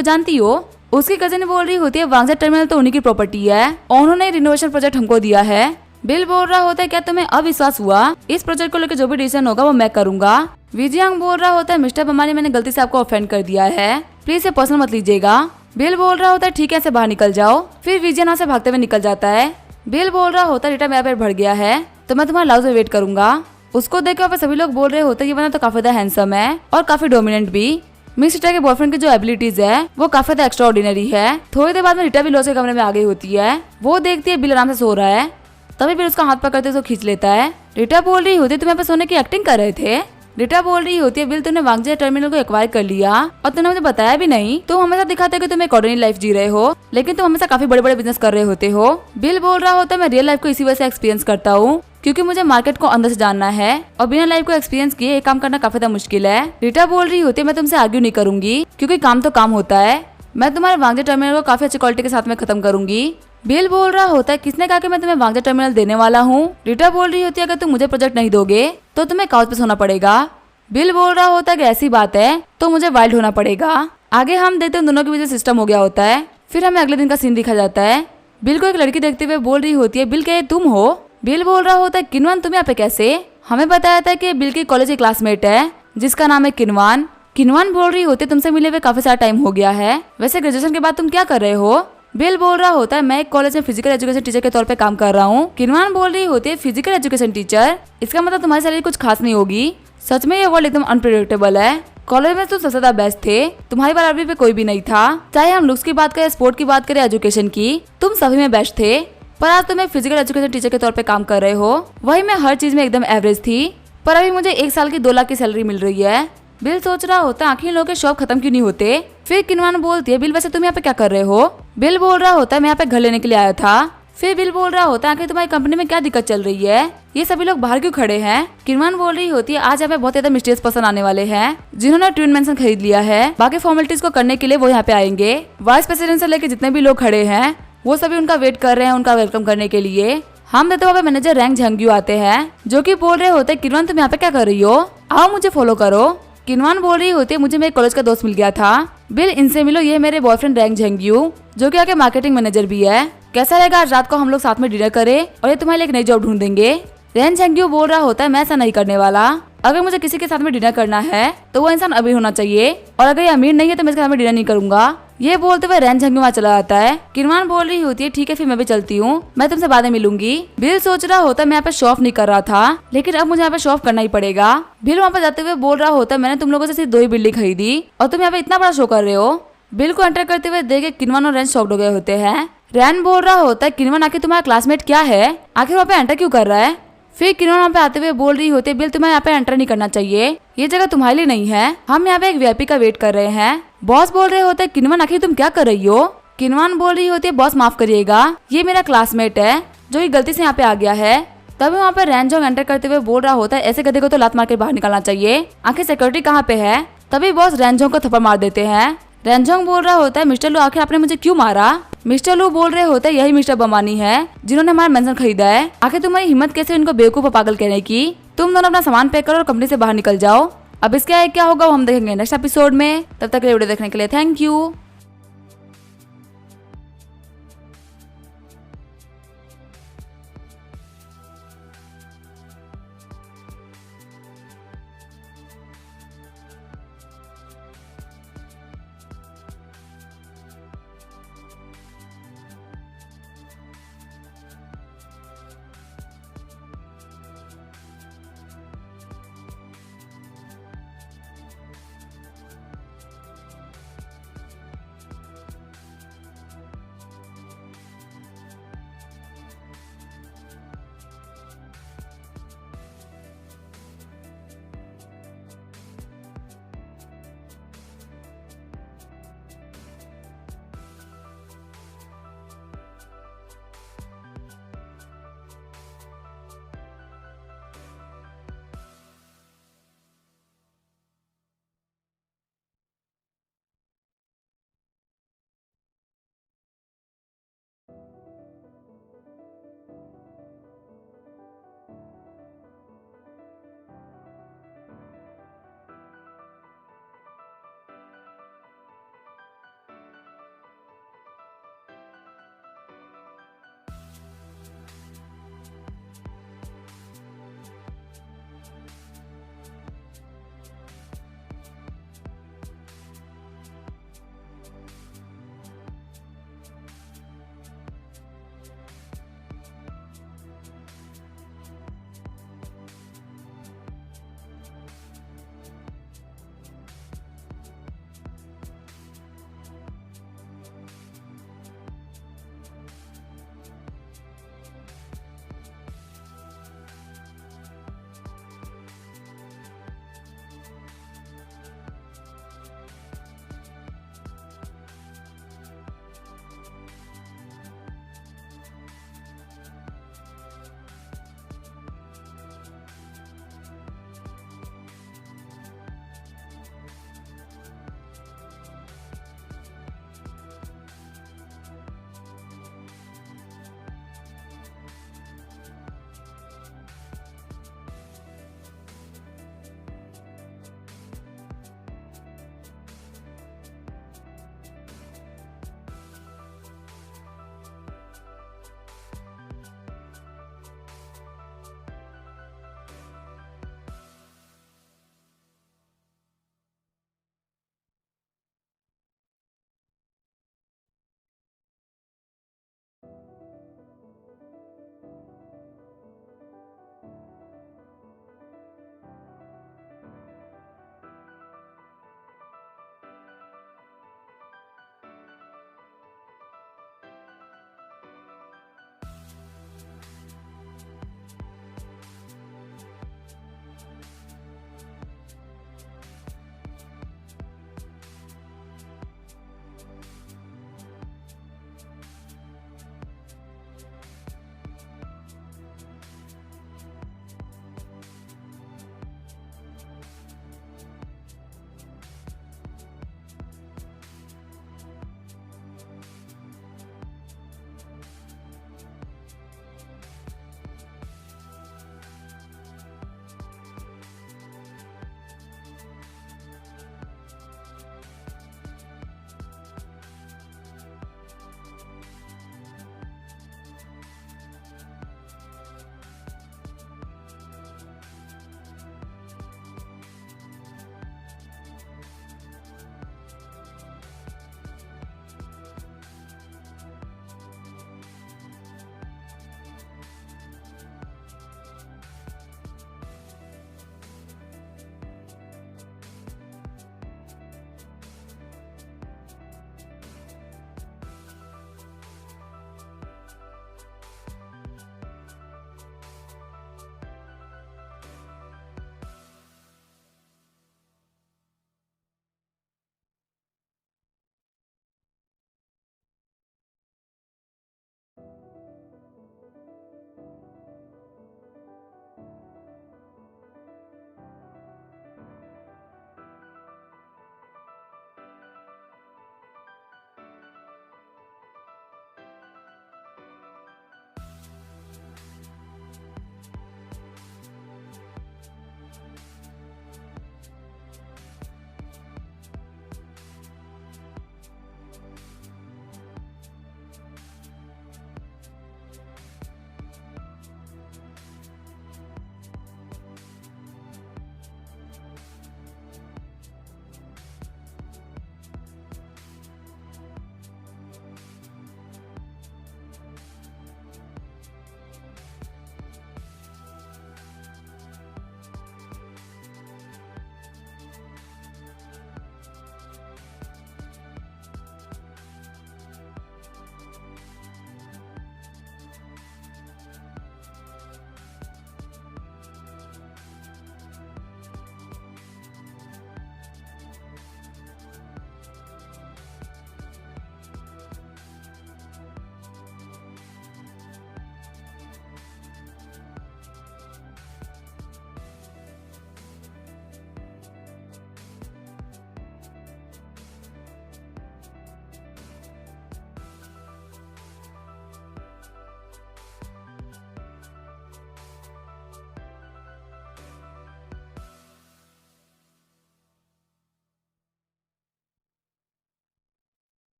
जानती हो। उसकी कजिन बोल रही होती है वांगजिया टर्मिनल तो उन्हीं की प्रॉपर्टी है और उन्होंने रिनोवेशन प्रोजेक्ट हमको दिया है। बिल बोल रहा होता है क्या तुम्हें अविश्वास हुआ, इस प्रोजेक्ट को लेकर जो भी डिसीजन होगा वो मैं करूंगा। विजियंग बोल रहा होता है मिस्टर बम्बानी मैंने गलती से आपको ऑफेंड कर दिया है, प्लीज इसे पर्सनल मत लीजिएगा। बिल बोल रहा होता है ठीक है ऐसे बाहर निकल जाओ। फिर विजियन वहाँ से भागते हुए निकल जाता है। बिल बोल रहा होता है रीटा मेरा पेट भर गया है तो मैं तुम्हारे लाउज में वेट करूंगा। उसको देख के सभी लोग बोल रहे होते हैं कि बना तो काफी ज्यादा हैंडसम है और काफी डोमिनेंट भी। मिस रीटा के बॉयफ्रेंड की जो एबिलिटीज है वो काफी ज्यादा एक्स्ट्रा ऑर्डिनरी है। थोड़ी देर बाद में रीटा भी लॉज के कमरे में आ गई होती है, वो देखती है बिल आराम से सो रहा है, तभी बिल उसका हाथ पकड़ते उसको खींच लेता है। रीटा बोल रही होती है तुम यहाँ पे सोने की एक्टिंग कर रहे थे। रीटा बोल रही होती है बिल तुमने वांगजिया टर्मिनल को एक्वायर कर लिया और तुमने मुझे बताया भी नहीं, तुम हमेशा दिखाते हो कि तुम एक ऑर्डिनरी लाइफ जी रहे हो लेकिन तुम हमेशा काफी बड़े बड़े बिजनेस कर रहे होते हो। बिल बोल रहा होता है मैं रियल लाइफ को इसी वजह से एक्सपीरियंस करता हूँ क्योंकि मुझे मार्केट को अंदर से जानना है और बिना लाइफ को एक्सपीरियंस किए ये काम करना काफी ज्यादा मुश्किल है। रीटा बोल रही होती है मैं तुमसे आर्ग्यू नहीं करूंगी क्योंकि काम तो काम होता है, मैं तुम्हारे वांगजिया टर्मिनल को काफी अच्छी क्वालिटी के साथ में खत्म करूंगी। बिल बोल रहा होता है किसने कहा कि मैं तुम्हें वांगजिया टर्मिनल देने वाला हूँ। रीटा बोल रही होती है अगर तुम मुझे प्रोजेक्ट नहीं दोगे तो तुम्हें काउच पे सोना पड़ेगा। बिल बोल रहा होता है कि ऐसी बात है तो मुझे वाइल्ड होना पड़ेगा। आगे हम देखते हैं दोनों के बीच सिस्टम हो गया होता है। फिर हमें अगले दिन का सीन दिखा जाता है। बिल को एक लड़की देखते हुए बोल रही होती है बिल क्या ये तुम हो। बिल बोल रहा होता है किनवान तुम यहाँ पे कैसे। हमें बताया था कि बिल की कॉलेज की क्लासमेट है जिसका नाम है किनवान। किनवान बोल रही होती है तुमसे मिले हुए काफी सारा टाइम हो गया है, वैसे ग्रेजुएशन के बाद तुम क्या कर रहे हो। बिल बोल रहा होता है मैं एक कॉलेज में फिजिकल एजुकेशन टीचर के तौर पे काम कर रहा हूँ। किनवान बोल रही होती है फिजिकल एजुकेशन टीचर, इसका मतलब तुम्हारी सैलरी कुछ खास नहीं होगी। सच में ये वर्ल्ड एकदम अनप्रेडिक्टेबल है। कॉलेज में तुम सबसे ज्यादा बेस्ट थे, तुम्हारी बार अभी पे कोई भी नहीं था। चाहे हम लुक्स की बात करें, स्पोर्ट की बात करें, एजुकेशन की, तुम सभी में बेस्ट थे। पर आज तुम एक फिजिकल एजुकेशन टीचर के तौर पे काम कर रहे हो। वही मैं हर चीज में एकदम एवरेज थी, पर अभी मुझे 1 साल की 2 लाख की सैलरी मिल रही है। बिल सोच रहा होता आखिर इन लोगों के शौक खत्म क्यों नहीं होते। फिर किनवान बोलती है, बिल वैसे तुम यहाँ पे क्या कर रहे हो। बिल बोल रहा होता है, मैं यहाँ पे घर लेने के लिए आया था। फिर बिल बोल रहा होता है, आखिर तुम्हारी कंपनी में क्या दिक्कत चल रही है, ये सभी लोग बाहर क्यों खड़े हैं। किनवान बोल रही होती है, आज यहाँ पे बहुत ज्यादा मिस्टीरियस पर्सन आने वाले हैं जिन्होंने ट्विन मेंशन खरीद लिया है। बाकी फॉर्मेलिटीज को करने के लिए वो यहाँ पे आएंगे। वाइस प्रेसिडेंट से लेकर जितने भी लोग खड़े हैं वो सभी उनका वेट कर रहे हैं उनका वेलकम करने के लिए। हम देखते वहाँ पे मैनेजर रैंक झंग्यू आते हैं जो कि बोल रहे होते हैं, किनवान तुम यहाँ पे क्या कर रही हो, आओ मुझे फॉलो करो। किनवान बोल रही होती है, मुझे मेरे कॉलेज का दोस्त मिल गया था। बिल इनसे मिलो, ये मेरे बॉयफ्रेंड रैंक झंग्यू जो कि आगे मार्केटिंग मैनेजर भी है। कैसा रहेगा आज रात को हम लोग साथ में डिनर करें और ये तुम्हारे लिए एक नई जॉब ढूंढ देंगे। रैंक झंग्यू बोल रहा होता है, मैं ऐसा नहीं करने वाला। अगर मुझे किसी के साथ में डिनर करना है तो वो इंसान अभी होना चाहिए, और अगर ये अमीर नहीं है तो मैं इसके साथ में डिनर नहीं करूंगा। ये बोलते हुए रैंक झंग्यू वहाँ चला जाता है। किनवान बोल रही होती है, ठीक है फिर मैं भी चलती हूँ, मैं तुमसे बाद में मिलूंगी। बिल सोच रहा होता है, मैं यहाँ पे शो ऑफ नहीं कर रहा था लेकिन अब मुझे यहाँ पे शो ऑफ करना ही पड़ेगा। बिल वहाँ पे जाते हुए बोल रहा होता है, मैंने तुम लोगों से सिर्फ 2 ही बिल्डिंग खरीदी और तुम यहाँ पे इतना बड़ा शो कर रहे हो। बिल को एंटर करते हुए देख के किनवान और रैन शॉक्ड हो गए होते हैं। रैन बोल रहा होता है, किनवान आखिर तुम्हारा क्लासमेट क्या है, आखिर वहाँ पे एंटर क्यों कर रहा है। फिर किनवान वहाँ पे आते हुए बोल रही होती है, बिल तुम्हें यहाँ पे एंटर नहीं करना चाहिए, ये जगह तुम्हारे लिए नहीं है, हम यहाँ पे एक वीआईपी का वेट कर रहे हैं। बॉस बोल रहे होते हैं, किनवान आखिर तुम क्या कर रही हो। किनवान बोल रही होती है, बॉस माफ करिएगा, ये मेरा क्लासमेट है जो कि गलती से यहाँ पे आ गया है। तभी वहाँ पे रैनजोंग एंटर करते हुए बोल रहा होता है, ऐसे गधे को तो लात मार के बाहर निकालना चाहिए, आखिर सिक्योरिटी कहाँ पे है। तभी बॉस रैनजोंग को थप्पड़ मार देते हैं। रैनजोंग बोल रहा होता है, मिस्टर लू आखिर आपने मुझे क्यों मारा। मिस्टर लू बोल रहे होते हैं, यही मिस्टर बमानी है जिन्होंने हमारा मेंशन खरीदा है, आखिर तुम्हारी हिम्मत कैसे इनको बेवकूफ और पागल कहने की। तुम दोनों अपना सामान पैक करो और कंपनी से बाहर निकल जाओ। अब इसके क्या होगा वो हम देखेंगे नेक्स्ट एपिसोड में। तब तक वीडियो देखने के लिए थैंक यू।